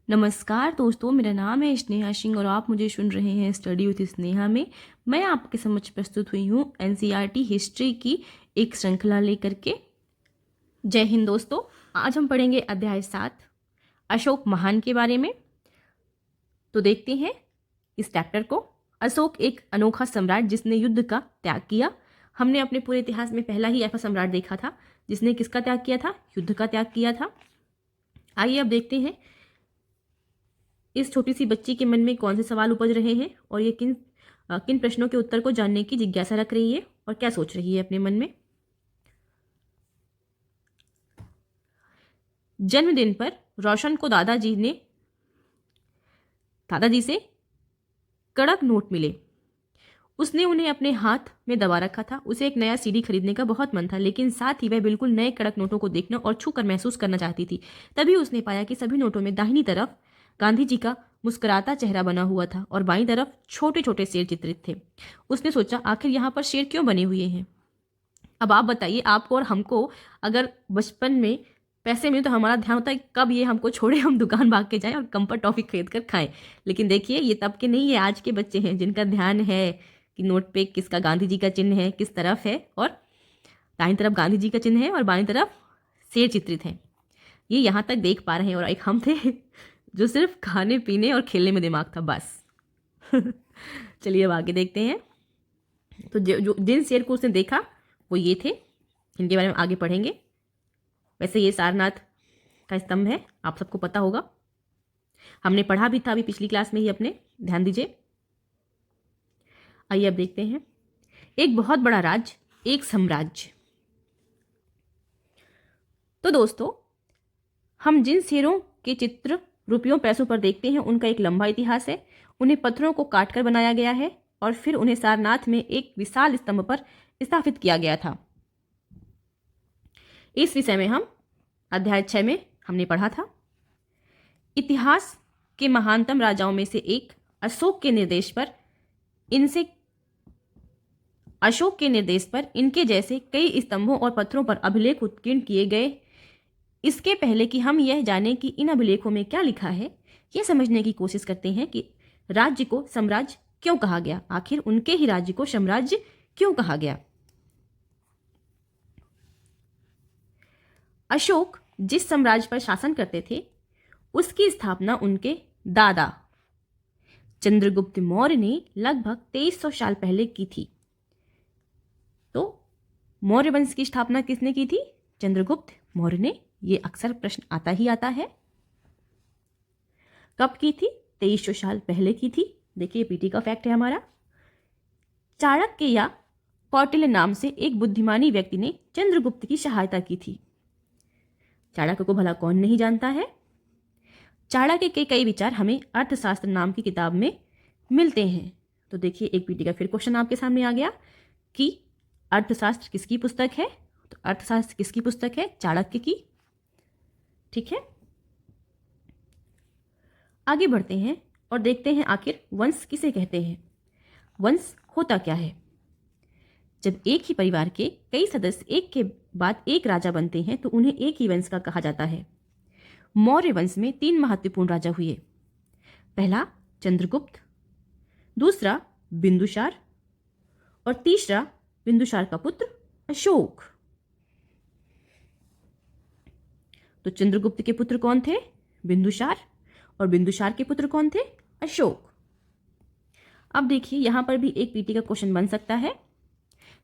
नमस्कार दोस्तों, मेरा नाम है स्नेहा सिंह और आप मुझे सुन रहे हैं स्टडी विथ स्नेहा में। मैं आपके समक्ष प्रस्तुत हुई हूँ एनसीईआरटी हिस्ट्री की एक श्रृंखला लेकर के। जय हिंद दोस्तों। आज हम पढ़ेंगे अध्याय 7 अशोक महान के बारे में। तो देखते हैं इस चैप्टर को। अशोक एक अनोखा सम्राट जिसने युद्ध का त्याग किया। हमने अपने पूरे इतिहास में पहला ही ऐसा सम्राट देखा था जिसने किसका त्याग किया था? युद्ध का त्याग किया था। आइए अब देखते हैं इस छोटी सी बच्ची के मन में कौन से सवाल उपज रहे हैं और ये किन किन प्रश्नों के उत्तर को जानने की जिज्ञासा रख रही है और क्या सोच रही है अपने मन में। जन्मदिन पर रोशन को दादाजी से कड़क नोट मिले। उसने उन्हें अपने हाथ में दबा रखा था। उसे एक नया सीडी खरीदने का बहुत मन था, लेकिन साथ ही वह बिल्कुल नए कड़क नोटों को देखना और छू कर महसूस करना चाहती थी। तभी उसने पाया कि सभी नोटों में दाहिनी तरफ गांधी जी का मुस्कुराता चेहरा बना हुआ था और बाईं तरफ छोटे छोटे शेर चित्रित थे। उसने सोचा, आखिर यहाँ पर शेर क्यों बने हुए हैं? अब आप बताइए, आपको और हमको अगर बचपन में पैसे मिले तो हमारा ध्यान होता है कब ये हमको छोड़े, हम दुकान भाग के जाएं और कंपर टॉफी खरीद कर खाएं। लेकिन देखिए, ये तब के नहीं है, आज के बच्चे हैं जिनका ध्यान है कि नोट पे किसका गांधी जी का चिन्ह है, किस तरफ है, और दाईं तरफ गांधी जी का चिन्ह है और बाईं तरफ शेर चित्रित है। ये यहाँ तक देख पा रहे हैं। और एक हम थे जो सिर्फ खाने पीने और खेलने में दिमाग था, बस। चलिए अब आगे देखते हैं। तो जिन शेर को उसने देखा वो ये थे, इनके बारे में आगे पढ़ेंगे। वैसे ये सारनाथ का स्तंभ है, आप सबको पता होगा, हमने पढ़ा भी था अभी पिछली क्लास में ही, अपने ध्यान दीजिए। आइए अब देखते हैं। एक बहुत बड़ा राज्य, एक साम्राज्य। तो दोस्तों, हम जिन शेरों के चित्र रुपयों पैसों पर देखते हैं उनका एक लंबा इतिहास है। उन्हें पत्थरों को काटकर बनाया गया है और फिर उन्हें सारनाथ में एक विशाल स्तंभ पर स्थापित किया गया था। इस विषय में हम अध्याय 6 में हमने पढ़ा था। इतिहास के महानतम राजाओं में से एक अशोक के निर्देश पर इनके जैसे कई स्तंभों और पत्थरों पर अभिलेख उत्कीर्ण किए गए। इसके पहले कि हम यह जानें कि इन अभिलेखों में क्या लिखा है, यह समझने की कोशिश करते हैं कि राज्य को साम्राज्य क्यों कहा गया। आखिर उनके ही राज्य को साम्राज्य क्यों कहा गया? अशोक जिस साम्राज्य पर शासन करते थे उसकी स्थापना उनके दादा चंद्रगुप्त मौर्य ने लगभग 2300 साल पहले की थी। तो मौर्य वंश की स्थापना किसने की थी? चंद्रगुप्त मौर्य ने। ये अक्सर प्रश्न आता ही आता है। कब की थी? 2300 साल पहले की थी। देखिए, पीटी का फैक्ट है हमारा। चाणक्य या कौटिल्य नाम से एक बुद्धिमानी व्यक्ति ने चंद्रगुप्त की सहायता की थी। चाणक्य को भला कौन नहीं जानता है? चाणक्य के कई विचार हमें अर्थशास्त्र नाम की किताब में मिलते हैं। तो देखिए, एक पीटी का फिर क्वेश्चन आपके सामने आ गया कि अर्थशास्त्र किसकी पुस्तक है? तो अर्थशास्त्र किसकी पुस्तक है? चाणक्य की। ठीक है, आगे बढ़ते हैं और देखते हैं आखिर वंश किसे कहते हैं। वंश होता क्या है? जब एक ही परिवार के कई सदस्य एक के बाद एक राजा बनते हैं तो उन्हें एक ही वंश का कहा जाता है। मौर्य वंश में 3 महत्वपूर्ण राजा हुए। पहला चंद्रगुप्त, दूसरा बिंदुसार और तीसरा बिंदुसार का पुत्र अशोक। तो चंद्रगुप्त के पुत्र कौन थे? बिंदुसार। और बिंदुसार के पुत्र कौन थे? अशोक। अब देखिए, यहां पर भी एक पीटी का क्वेश्चन बन सकता है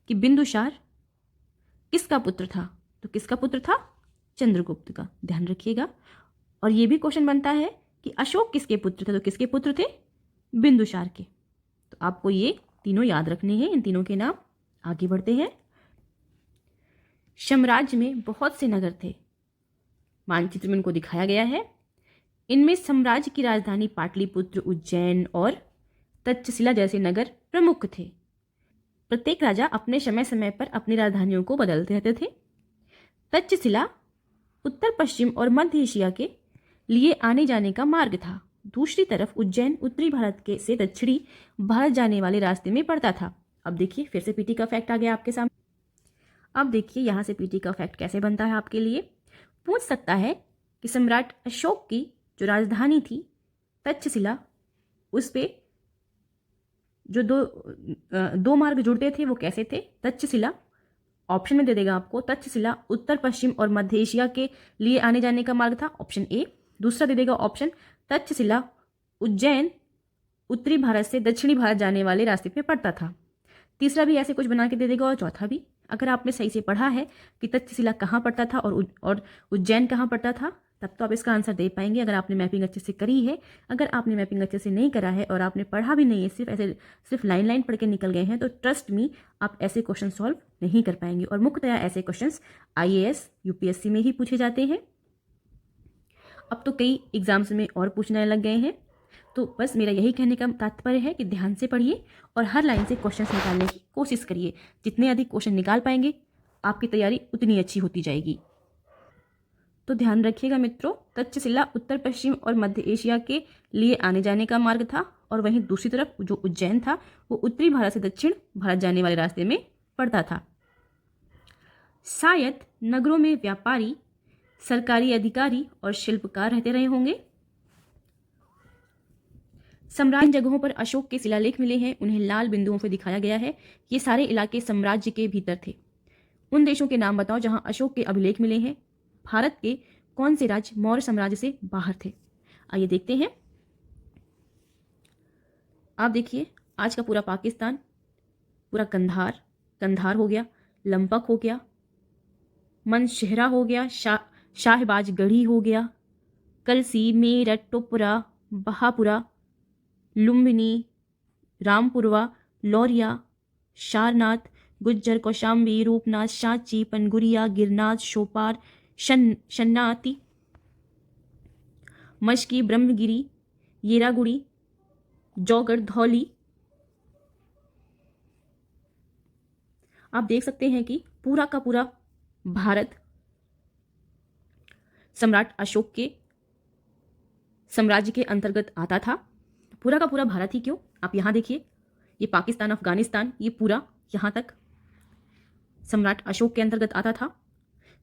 कि बिंदुसार किसका पुत्र था? तो किसका पुत्र था? चंद्रगुप्त का। ध्यान रखिएगा। और यह भी क्वेश्चन बनता है कि अशोक किसके पुत्र थे? तो किसके पुत्र थे? बिंदुसार के। तो आपको ये तीनों याद रखने हैं, इन तीनों के नाम। आगे बढ़ते हैं। साम्राज्य में बहुत से नगर थे, मानचित्र में इनको दिखाया गया है। इनमें साम्राज्य की राजधानी पाटलिपुत्र, उज्जैन और तक्षशिला जैसे नगर प्रमुख थे। प्रत्येक राजा अपने समय समय पर अपनी राजधानियों को बदलते रहते थे। तक्षशिला उत्तर पश्चिम और मध्य एशिया के लिए आने जाने का मार्ग था। दूसरी तरफ उज्जैन उत्तरी भारत के से दक्षिणी भारत जाने वाले रास्ते में पड़ता था। अब देखिए, फिर से पीटी का फैक्ट आ गया आपके सामने। अब देखिए, यहां से पीटी का फैक्ट कैसे बनता है आपके लिए। पूछ सकता है कि सम्राट अशोक की जो राजधानी थी तक्षशिला, उस पे जो दो मार्ग जुड़ते थे वो कैसे थे? तक्षशिला, ऑप्शन में दे देगा आपको, तक्षशिला उत्तर पश्चिम और मध्य एशिया के लिए आने जाने का मार्ग था, ऑप्शन ए। दूसरा दे देगा ऑप्शन, तक्षशिला उज्जैन उत्तरी भारत से दक्षिणी भारत जाने वाले रास्ते पे पड़ता था। तीसरा भी ऐसे कुछ बना के दे देगा और चौथा भी। अगर आपने सही से पढ़ा है कि तक्षशिला कहाँ पड़ता था और उज्जैन कहाँ पड़ता था, तब तो आप इसका आंसर दे पाएंगे अगर आपने मैपिंग अच्छे से करी है। अगर आपने मैपिंग अच्छे से नहीं करा है और आपने पढ़ा भी नहीं है, सिर्फ लाइन लाइन पढ़ के निकल गए हैं, तो ट्रस्ट मी आप ऐसे क्वेश्चन सॉल्व नहीं कर पाएंगे। और मुख्यतया ऐसे क्वेश्चंस IAS UPSC में ही पूछे जाते हैं। अब तो कई एग्जाम्स में और पूछने लग गए हैं। तो बस मेरा यही कहने का तात्पर्य है कि ध्यान से पढ़िए और हर लाइन से क्वेश्चंस निकालने की कोशिश करिए। जितने अधिक क्वेश्चन निकाल पाएंगे आपकी तैयारी उतनी अच्छी होती जाएगी। तो ध्यान रखिएगा मित्रों, तक्षशिला उत्तर पश्चिम और मध्य एशिया के लिए आने जाने का मार्ग था और वहीं दूसरी तरफ जो उज्जैन था वो उत्तरी भारत से दक्षिण भारत जाने वाले रास्ते में पड़ता था। शायद नगरों में व्यापारी, सरकारी अधिकारी और शिल्पकार रहते रहे होंगे। सम्राट जगहों पर अशोक के शिलालेख मिले हैं, उन्हें लाल बिंदुओं से दिखाया गया है। ये सारे इलाके साम्राज्य के भीतर थे। उन देशों के नाम बताओ जहां अशोक के अभिलेख मिले हैं। भारत के कौन से राज्य मौर्य साम्राज्य से बाहर थे? आइए देखते हैं। आप देखिए, आज का पूरा पाकिस्तान, पूरा कंधार हो गया, लंपक हो गया, मनशहरा हो गया, शाहबाज गढ़ी हो गया, कलसी, मेरठ, टोपरा, बहापुरा, लुम्बिनी, रामपुरवा, लौरिया, सारनाथ, गुज्जर, कौशाम्बी, रूपनाथ, सांची, पनगुरिया, गिरनाथ, शोपार, शन्नाती, मशकी, ब्रह्मगिरी, येरागुड़ी, जौगढ़, धौली। आप देख सकते हैं कि पूरा का पूरा भारत सम्राट अशोक के साम्राज्य के अंतर्गत आता था। पूरा का पूरा भारत ही क्यों, आप यहाँ देखिए, ये पाकिस्तान, अफगानिस्तान, ये पूरा यहाँ तक सम्राट अशोक के अंतर्गत आता था।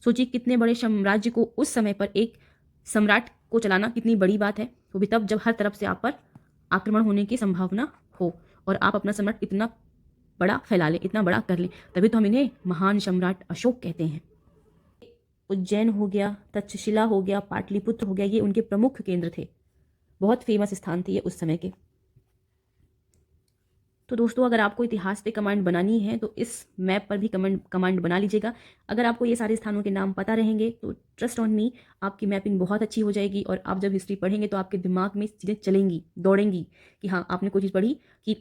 सोचिए कितने बड़े साम्राज्य को उस समय पर एक सम्राट को चलाना कितनी बड़ी बात है, वो भी तब जब हर तरफ से आप पर आक्रमण होने की संभावना हो और आप अपना सम्राट इतना बड़ा फैला लें, इतना बड़ा कर लें, तभी तो हम इन्हें महान सम्राट अशोक कहते हैं। उज्जैन हो गया, तक्षशिला हो गया, पाटलिपुत्र हो गया, ये उनके प्रमुख केंद्र थे, बहुत फेमस स्थान थे ये उस समय के। तो दोस्तों, अगर आपको इतिहास पे कमांड बनानी है तो इस मैप पर भी कमांड बना लीजिएगा। अगर आपको ये सारे स्थानों के नाम पता रहेंगे तो ट्रस्ट ऑन मी, आपकी मैपिंग बहुत अच्छी हो जाएगी और आप जब हिस्ट्री पढ़ेंगे तो आपके दिमाग में चीज़ें चलेंगी, दौड़ेंगी कि हाँ आपने कोई चीज़ पढ़ी कि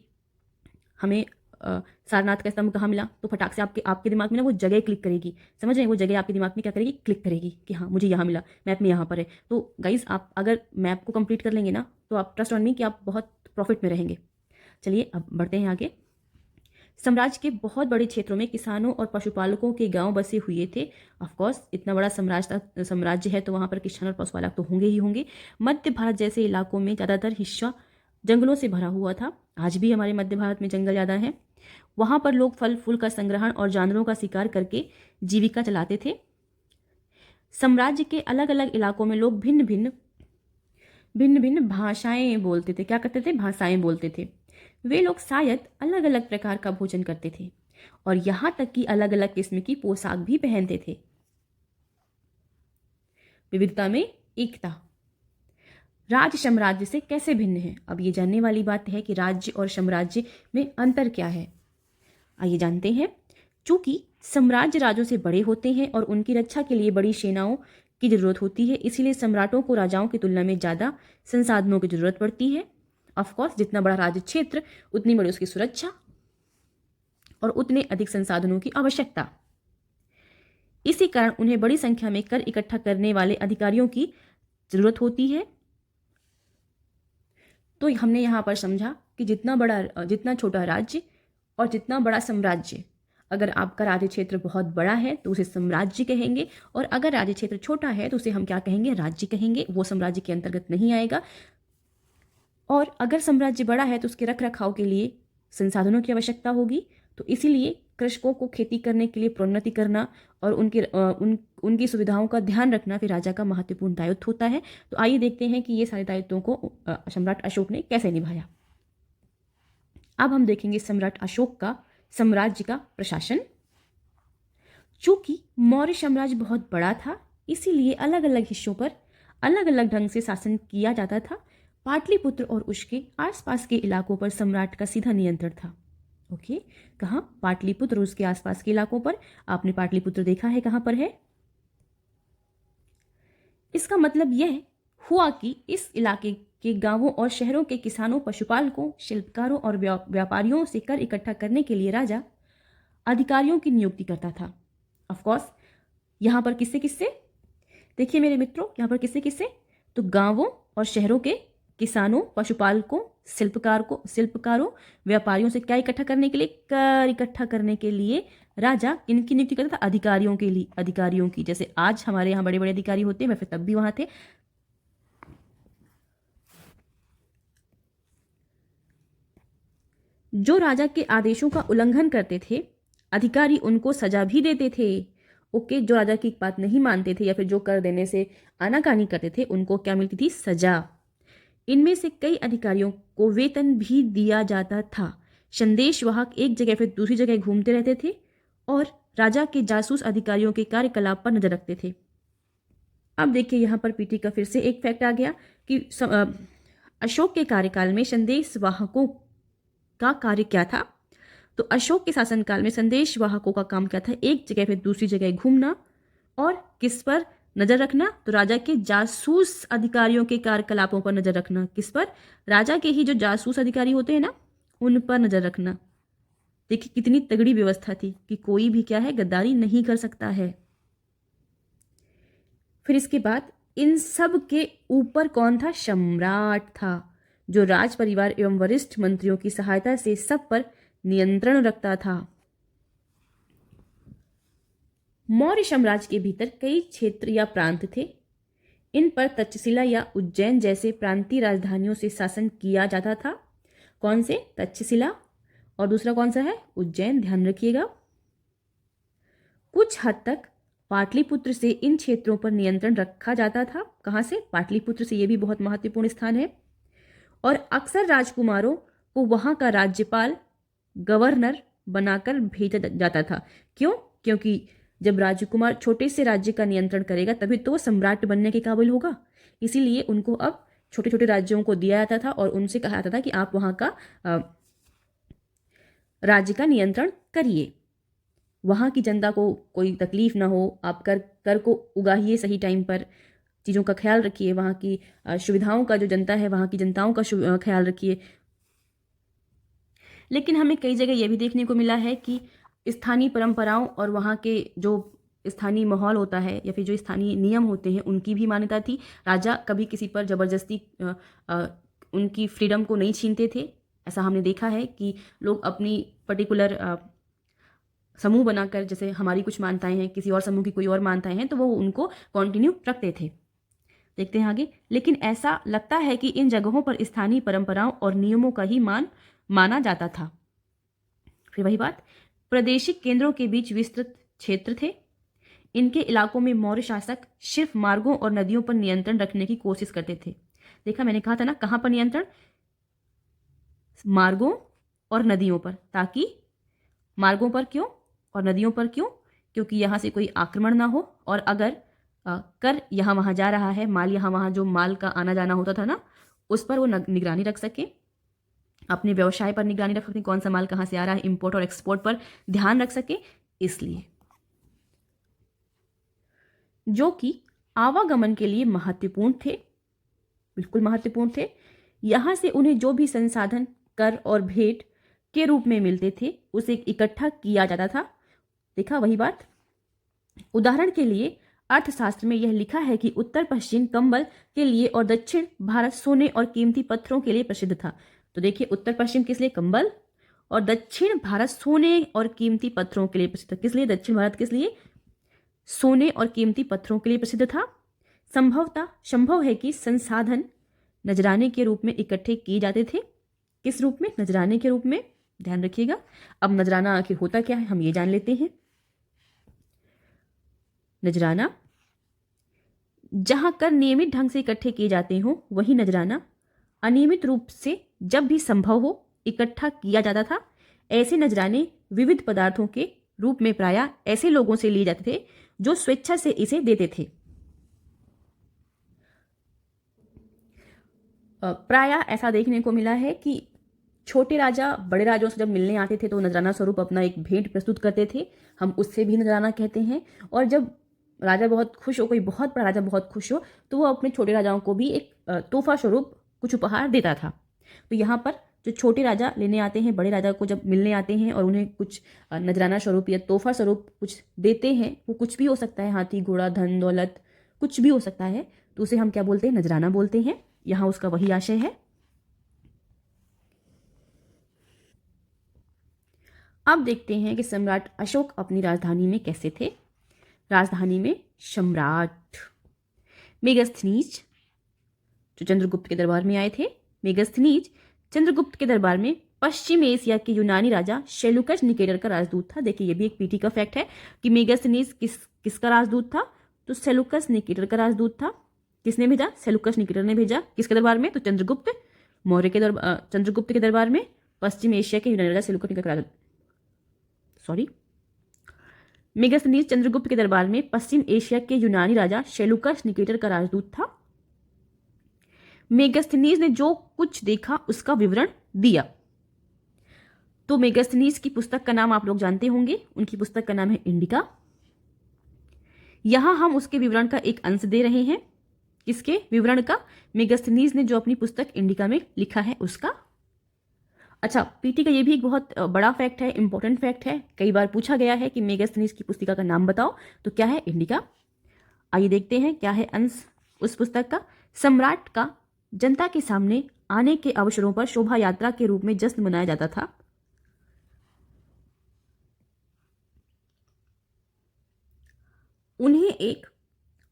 हमें सारनाथ का स्तंभ कहाँ मिला, तो फटाक से आपके दिमाग में ना वो जगह क्लिक करेगी। समझ रहे हैं, वो जगह आपके दिमाग में क्या करेगी, क्लिक करेगी कि हाँ मुझे यहाँ मिला, मैप में यहाँ पर है। तो गाइज, आप अगर मैप को कंप्लीट कर लेंगे ना तो आप ट्रस्ट ऑन मी कि आप बहुत प्रॉफिट में रहेंगे। चलिए अब बढ़ते हैं आगे। साम्राज्य के बहुत बड़े क्षेत्रों में किसानों और पशुपालकों के गांव बसे हुए थे। ऑफ कोर्स, इतना बड़ा साम्राज्य है तो वहाँ पर किसान और पशुपालक तो होंगे ही होंगे। मध्य भारत जैसे इलाकों में ज़्यादातर हिस्सा जंगलों से भरा हुआ था। आज भी हमारे मध्य भारत में जंगल ज़्यादा हैं। वहाँ पर लोग फल फूल का संग्रहण और जानवरों का शिकार करके जीविका चलाते थे। साम्राज्य के अलग अलग इलाकों में लोग भिन्न भिन्न भाषाएं बोलते थे। क्या करते थे? भाषाएं बोलते थे। वे लोग शायद अलग अलग प्रकार का भोजन करते थे और यहाँ तक कि अलग अलग किस्म की पोशाक भी पहनते थे। विविधता में एकता। राज्य साम्राज्य से कैसे भिन्न है? अब ये जानने वाली बात है कि राज्य और साम्राज्य में अंतर क्या है। आइए जानते हैं। चूंकि साम्राज्य राज्यों से बड़े होते हैं और उनकी रक्षा के लिए बड़ी सेनाओं की जरूरत होती है, इसीलिए सम्राटों को राजाओं की तुलना में ज़्यादा संसाधनों की जरूरत पड़ती है। ऑफकोर्स, जितना बड़ा राज्य क्षेत्र उतनी बड़ी उसकी सुरक्षा और उतने अधिक संसाधनों की आवश्यकता। इसी कारण उन्हें बड़ी संख्या में कर इकट्ठा करने वाले अधिकारियों की जरूरत होती है। तो हमने यहाँ पर समझा कि जितना छोटा राज्य और जितना बड़ा साम्राज्य, अगर आपका राज्य क्षेत्र बहुत बड़ा है तो उसे साम्राज्य कहेंगे, और अगर राज्य क्षेत्र छोटा है तो उसे हम क्या कहेंगे? राज्य कहेंगे। वो साम्राज्य के अंतर्गत नहीं आएगा। और अगर साम्राज्य बड़ा है तो उसके रख रखाव के लिए संसाधनों की आवश्यकता होगी। तो इसीलिए कृषकों को खेती करने के लिए प्रोन्नति करना और उनकी सुविधाओं का ध्यान रखना फिर राजा का महत्वपूर्ण दायित्व होता है। तो आइए देखते हैं कि ये सारे दायित्वों को सम्राट अशोक ने कैसे निभाया। अब हम देखेंगे सम्राट अशोक का साम्राज्य का प्रशासन। चूंकि मौर्य साम्राज्य बहुत बड़ा था, इसीलिए अलग अलग हिस्सों पर अलग अलग ढंग से शासन किया जाता था। पाटलिपुत्र और उसके आसपास के इलाकों पर सम्राट का सीधा नियंत्रण था। ओके, कहाँ? पाटलिपुत्र और उसके आसपास के इलाकों पर। आपने पाटलिपुत्र देखा है कहाँ पर है। इसका मतलब यह हुआ कि इस इलाके के गांवों और शहरों के किसानों, पशुपालकों, शिल्पकारों और व्यापारियों से कर इकट्ठा करने के लिए राजा अधिकारियों की नियुक्ति करता था। ऑफ कोर्स यहाँ पर किससे किससे? देखिए मेरे मित्रों, यहाँ पर किससे किससे? तो गांवों और शहरों के किसानों, पशुपालकों, शिल्पकारों, व्यापारियों से क्या इकट्ठा करने के लिए? कर इकट्ठा करने के लिए राजा किनकी नियुक्ति करता था? अधिकारियों के लिए, अधिकारियों की। जैसे आज हमारे यहाँ बड़े बड़े अधिकारी होते हैं, वैसे तब भी वहां थे। जो राजा के आदेशों का उल्लंघन करते थे, अधिकारी उनको सजा भी देते थे। ओके, जो राजा की बात नहीं मानते थे या फिर जो कर देने से आनाकानी करते थे, उनको क्या मिलती थी? सजा। इनमें से कई अधिकारियों को वेतन भी दिया जाता था। संदेशवाहक एक जगह फिर दूसरी जगह घूमते रहते थे और राजा के जासूस अधिकारियों के कार्यकलाप पर नजर रखते थे। अब देखिए यहाँ पर पीटी का फिर से एक फैक्ट आ गया कि अशोक के कार्यकाल में संदेशवाहकों का कार्य क्या था। तो अशोक के शासनकाल में संदेशवाहकों का काम क्या था? एक जगह फिर दूसरी जगह घूमना और किस पर नजर रखना? तो राजा के जासूस अधिकारियों के कार्यकलापों पर नजर रखना। किस पर? राजा के ही जो जासूस अधिकारी होते हैं ना, उन पर नजर रखना। देखिए कितनी तगड़ी व्यवस्था थी कि कोई भी क्या है, गद्दारी नहीं कर सकता है। फिर इसके बाद इन सब के ऊपर कौन था? सम्राट था, जो राज परिवार एवं वरिष्ठ मंत्रियों की सहायता से सब पर नियंत्रण रखता था। मौर्य साम्राज्य के भीतर कई क्षेत्र या प्रांत थे। इन पर तक्षशिला या उज्जैन जैसे प्रांतीय राजधानियों से शासन किया जाता था। कौन से? तक्षशिला, और दूसरा कौन सा है? उज्जैन। ध्यान रखिएगा। कुछ हद तक पाटलिपुत्र से इन क्षेत्रों पर नियंत्रण रखा जाता था। कहाँ से? पाटलिपुत्र से। ये भी बहुत महत्वपूर्ण स्थान है। और अक्सर राजकुमारों को वहां का राज्यपाल, गवर्नर बनाकर भेजा जाता था। क्यों? क्योंकि जब राजकुमार छोटे से राज्य का नियंत्रण करेगा तभी तो वो सम्राट बनने के काबिल होगा। इसीलिए उनको अब छोटे छोटे राज्यों को दिया जाता था और उनसे कहा जाता था कि आप वहां का राज्य का नियंत्रण करिए, वहां की जनता को कोई तकलीफ ना हो, आप कर को उगाइए सही टाइम पर, चीज़ों का ख्याल रखिए, वहाँ की सुविधाओं का, जो जनता है वहाँ की जनताओं का ख्याल रखिए। लेकिन हमें कई जगह यह भी देखने को मिला है कि स्थानीय परंपराओं और वहाँ के जो स्थानीय माहौल होता है या फिर जो स्थानीय नियम होते हैं उनकी भी मान्यता थी। राजा कभी किसी पर ज़बरदस्ती उनकी फ्रीडम को नहीं छीनते थे। ऐसा हमने देखा है कि लोग अपनी पर्टिकुलर समूह बनाकर, जैसे हमारी कुछ मान्यताएं हैं, किसी और समूह की कोई और मान्यताएं हैं, तो वो उनको कंटिन्यू रखते थे। देखते हैं आगे। लेकिन ऐसा लगता है कि इन जगहों पर स्थानीय परंपराओं और नियमों का ही माना जाता था। फिर वही बात, प्रादेशिक केंद्रों के बीच विस्तृत क्षेत्र थे। इनके इलाकों में मौर्य शासक सिर्फ मार्गों और नदियों पर नियंत्रण रखने की कोशिश करते थे। देखा, मैंने कहा था ना, कहां पर नियंत्रण? मार्गों और नदियों पर। ताकि मार्गों पर क्यों और नदियों पर क्यों? क्योंकि यहां से कोई आक्रमण ना हो, और अगर कर यहाँ वहाँ जा रहा है, माल यहाँ वहाँ जो माल का आना जाना होता था ना, उस पर वो निगरानी रख सके, अपने व्यवसाय पर निगरानी रख सके, कौन सा माल कहाँ से आ रहा है, इंपोर्ट और एक्सपोर्ट पर ध्यान रख सके, इसलिए, जो कि आवागमन के लिए महत्वपूर्ण थे, बिल्कुल महत्वपूर्ण थे। यहाँ से उन्हें जो भी संसाधन कर और भेंट के रूप में मिलते थे उसे इकट्ठा किया जाता था। देखा, वही बात। उदाहरण के लिए अर्थशास्त्र में यह लिखा है कि उत्तर पश्चिम कंबल के लिए और दक्षिण भारत सोने और कीमती पत्थरों के लिए प्रसिद्ध था। तो देखिए, उत्तर पश्चिम किस लिए? कंबल, और दक्षिण भारत सोने और कीमती पत्थरों के लिए प्रसिद्ध था। किस लिए दक्षिण भारत? किस लिए? सोने और कीमती पत्थरों के लिए प्रसिद्ध था। संभव है कि संसाधन नजराने के रूप में इकट्ठे किए जाते थे। किस रूप में? नजराने के रूप में। ध्यान रखिएगा। अब नजराना आखिर होता क्या है, हम ये जान लेते हैं। नजराना, जहां कर नियमित ढंग से इकट्ठे किए जाते हों वही नजराना, अनियमित रूप से जब भी संभव हो इकट्ठा किया जाता था। ऐसे नजराने विविध पदार्थों के रूप में प्रायः ऐसे लोगों से लिए जाते थे जो स्वेच्छा से इसे देते थे। प्रायः ऐसा देखने को मिला है कि छोटे राजा बड़े राजाओं से जब मिलने आते थे तो नजराना स्वरूप अपना एक भेंट प्रस्तुत करते थे, हम उससे भी नजराना कहते हैं। और जब राजा बहुत खुश हो, कोई बहुत बड़ा राजा बहुत खुश हो, तो वो अपने छोटे राजाओं को भी एक तोहफा स्वरूप कुछ उपहार देता था। तो यहाँ पर जो छोटे राजा लेने आते हैं बड़े राजा को जब मिलने आते हैं और उन्हें कुछ नजराना स्वरूप या तोहफा स्वरूप कुछ देते हैं, वो कुछ भी हो सकता है, हाथी घोड़ा धन दौलत कुछ भी हो सकता है, तो उसे हम क्या बोलते हैं, नजराना बोलते हैं। यहाँ उसका वही आशय है। अब देखते हैं कि सम्राट अशोक अपनी राजधानी में कैसे थे। राजधानी में सम्राट मेगास्थनीज जो चंद्रगुप्त के दरबार में आए थे, मेगास्थनीज चंद्रगुप्त के दरबार में पश्चिम एशिया के यूनानी राजा सेल्यूकस निकेटर का राजदूत था। देखिए ये भी एक पीटी का फैक्ट है कि मेगास्थनीज किसका राजदूत था, तो सेल्यूकस निकेटर का राजदूत था। किसने भेजा, सेल्यूकस निकेटर ने भेजा। किसके दरबार में, तो चंद्रगुप्त मौर्य के दरबार, चंद्रगुप्त के दरबार में पश्चिम एशिया के यूनानी राजा सेल्यूकस निकेटर का मेगास्थनीज चंद्रगुप्त के दरबार में पश्चिम एशिया के यूनानी राजा सेल्यूकस निकेटर का राजदूत था। मेगास्थनीज ने जो कुछ देखा उसका विवरण दिया। तो मेगास्थनीज की पुस्तक का नाम आप लोग जानते होंगे, उनकी पुस्तक का नाम है इंडिका। यहां हम उसके विवरण का एक अंश दे रहे हैं। किसके विवरण का, मेगास्थनीज ने जो अपनी पुस्तक इंडिका में लिखा है उसका। अच्छा, पीटी का ये भी एक बहुत बड़ा फैक्ट है, इंपॉर्टेंट फैक्ट है। कई बार पूछा गया है कि मेगास्थनीज की पुस्तिका का नाम बताओ, तो क्या है, इंडिका। आइए देखते हैं क्या है अंश उस पुस्तक का। सम्राट का जनता के सामने आने के अवसरों पर शोभा यात्रा के रूप में जश्न मनाया जाता था। उन्हें एक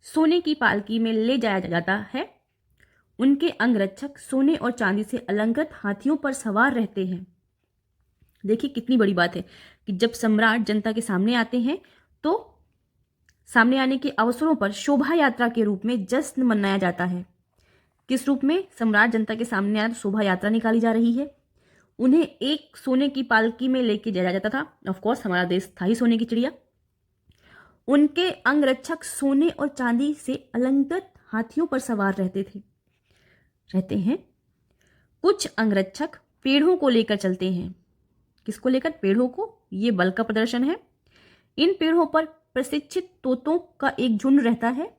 सोने की पालकी में ले जाया जाता है। उनके अंगरक्षक सोने और चांदी से अलंकृत हाथियों पर सवार रहते हैं। देखिए कितनी बड़ी बात है कि जब सम्राट जनता के सामने आते हैं तो सामने आने के अवसरों पर शोभा यात्रा के रूप में जश्न मनाया जाता है। किस रूप में, सम्राट जनता के सामने आया तो शोभा यात्रा निकाली जा रही है। उन्हें एक सोने की पालकी में लेके जाया जाता था। ऑफकोर्स हमारा देश था ही सोने की चिड़िया। उनके अंगरक्षक सोने और चांदी से अलंकृत हाथियों पर सवार रहते हैं। कुछ अंगरक्षक पेड़ों को लेकर चलते हैं। किसको लेकर, पेड़ों को। ये बल का प्रदर्शन है। इन पेड़ों पर प्रशिक्षित तोतों का एक झुंड रहता है।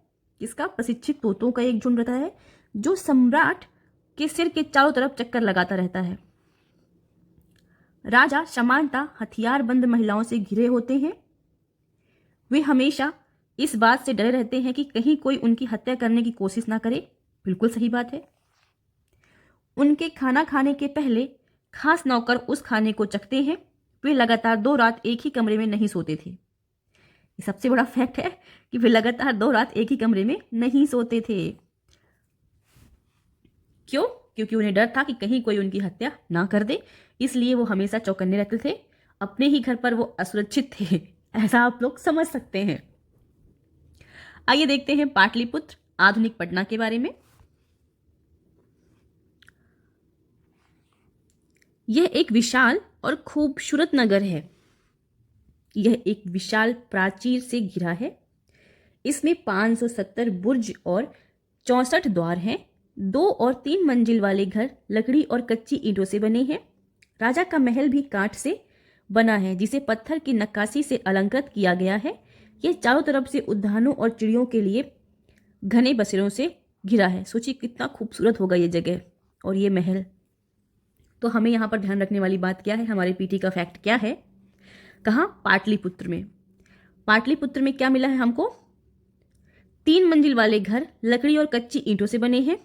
किसका, प्रशिक्षित तोतों का एक झुंड रहता है जो सम्राट के सिर के चारों तरफ चक्कर लगाता रहता है। राजा सामान्यतः हथियारबंद महिलाओं से घिरे होते हैं। वे हमेशा इस बात से डरे रहते हैं कि कहीं कोई उनकी हत्या करने की कोशिश ना करे। बिल्कुल सही बात है। उनके खाना खाने के पहले खास नौकर उस खाने को चखते हैं। वे लगातार 2 रात एक ही कमरे में नहीं सोते थे। ये सबसे बड़ा फैक्ट है कि वे लगातार 2 रात एक ही कमरे में नहीं सोते थे। क्यों, क्योंकि उन्हें डर था कि कहीं कोई उनकी हत्या ना कर दे, इसलिए वो हमेशा चौकन्ने रहते थे। अपने ही घर पर वो असुरक्षित थे, ऐसा आप लोग समझ सकते हैं। आइए देखते हैं पाटलिपुत्र आधुनिक पटना के बारे में। यह एक विशाल और खूबसूरत नगर है। यह एक विशाल प्राचीर से घिरा है। इसमें 570 बुर्ज और 64 द्वार हैं। 2 और 3 मंजिल वाले घर लकड़ी और कच्ची ईंटों से बने हैं। राजा का महल भी काठ से बना है जिसे पत्थर की नक्काशी से अलंकृत किया गया है। यह चारों तरफ से उद्यानों और चिड़ियों के लिए घने बसेरों से घिरा है। सोचिए कितना खूबसूरत होगा ये जगह और ये महल। तो हमें यहाँ पर ध्यान रखने वाली बात क्या है, हमारे पीटी का फैक्ट क्या है, कहाँ, पाटलिपुत्र में। पाटलिपुत्र में क्या मिला है हमको, 3 मंजिल वाले घर लकड़ी और कच्ची ईंटों से बने हैं।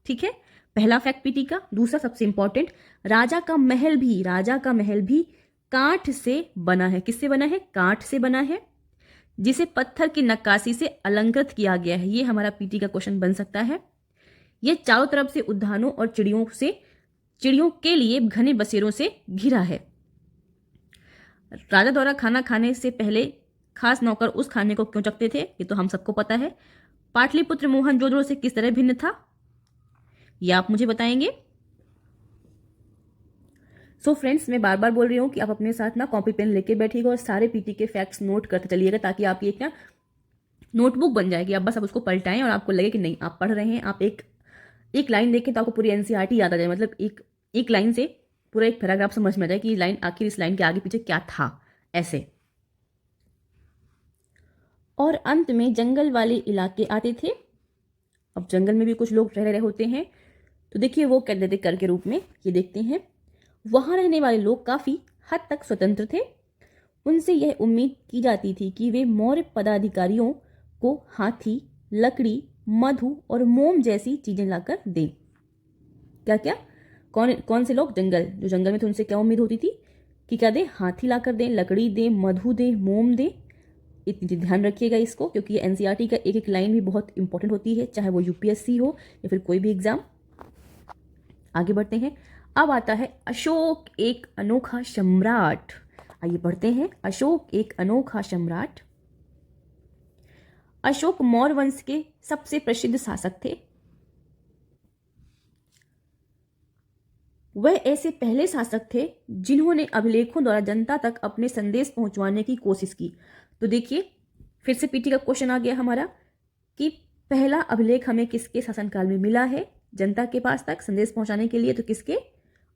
ठीक है, पहला फैक्ट पीटी का। दूसरा सबसे इंपॉर्टेंट, राजा का महल भी काठ से बना है। किससे बना है, काठ से बना है, जिसे पत्थर की नक्काशी से अलंकृत किया गया है। ये हमारा पीटी का क्वेश्चन बन सकता है। यह चारों तरफ से उद्यानों और चिड़ियों के लिए घने बसेरों से घिरा है। राजा द्वारा खाना खाने से पहले खास नौकर उस खाने को क्यों चखते थे, ये तो हम सबको पता है। पाटलिपुत्र मोहनजोदड़ो से किस तरह भिन्न था, ये आप मुझे बताएंगे। सो फ्रेंड्स, मैं बार बार बोल रही हूँ कि आप अपने साथ ना कॉपी पेन लेके बैठिएगा और सारे पीटी के फैक्ट्स नोट करते चलिएगा, ताकि आपकी एक ना नोटबुक बन जाएगी। आप बस आप उसको पलटाएं और आपको लगे कि नहीं आप पढ़ रहे हैं। आप एक लाइन देखें तो आपको पूरी एनसीईआरटी याद आ जाए, मतलब एक लाइन से पूरा एक पैराग्राफ समझ में आ जाए कि लाइन आखिर इस लाइन के आगे पीछे क्या था, ऐसे। और अंत में जंगल वाले इलाके आते थे। अब जंगल में भी कुछ लोग रह रहे होते हैं, तो देखिए वो क्या देते कर के रूप में, ये देखते हैं। वहां रहने वाले लोग काफी हद तक स्वतंत्र थे। उनसे यह उम्मीद की जाती थी कि वे मौर्य पदाधिकारियों को हाथी, लकड़ी, मधु और मोम जैसी चीजें लाकर दें। क्या क्या, कौन कौन से लोग? जंगल, जो जंगल में थे उनसे क्या उम्मीद होती थी कि क्या दें? हाथी लाकर दें, लकड़ी दें, मधु दें, मोम दें। इतनी ध्यान रखिएगा इसको, क्योंकि ये एनसीईआरटी का एक एक लाइन भी बहुत इंपॉर्टेंट होती है, चाहे वो यूपीएससी हो या फिर कोई भी एग्जाम। आगे बढ़ते हैं। अब आता है अशोक एक अनोखा सम्राट। आइए बढ़ते हैं। अशोक एक अनोखा सम्राट। अशोक मौर्य वंश के सबसे प्रसिद्ध शासक थे। वह ऐसे पहले शासक थे जिन्होंने अभिलेखों द्वारा जनता तक अपने संदेश पहुंचवाने की कोशिश की। तो देखिए फिर से पीटी का क्वेश्चन आ गया हमारा कि पहला अभिलेख हमें किसके शासनकाल में मिला है जनता के पास तक संदेश पहुंचाने के लिए? तो किसके?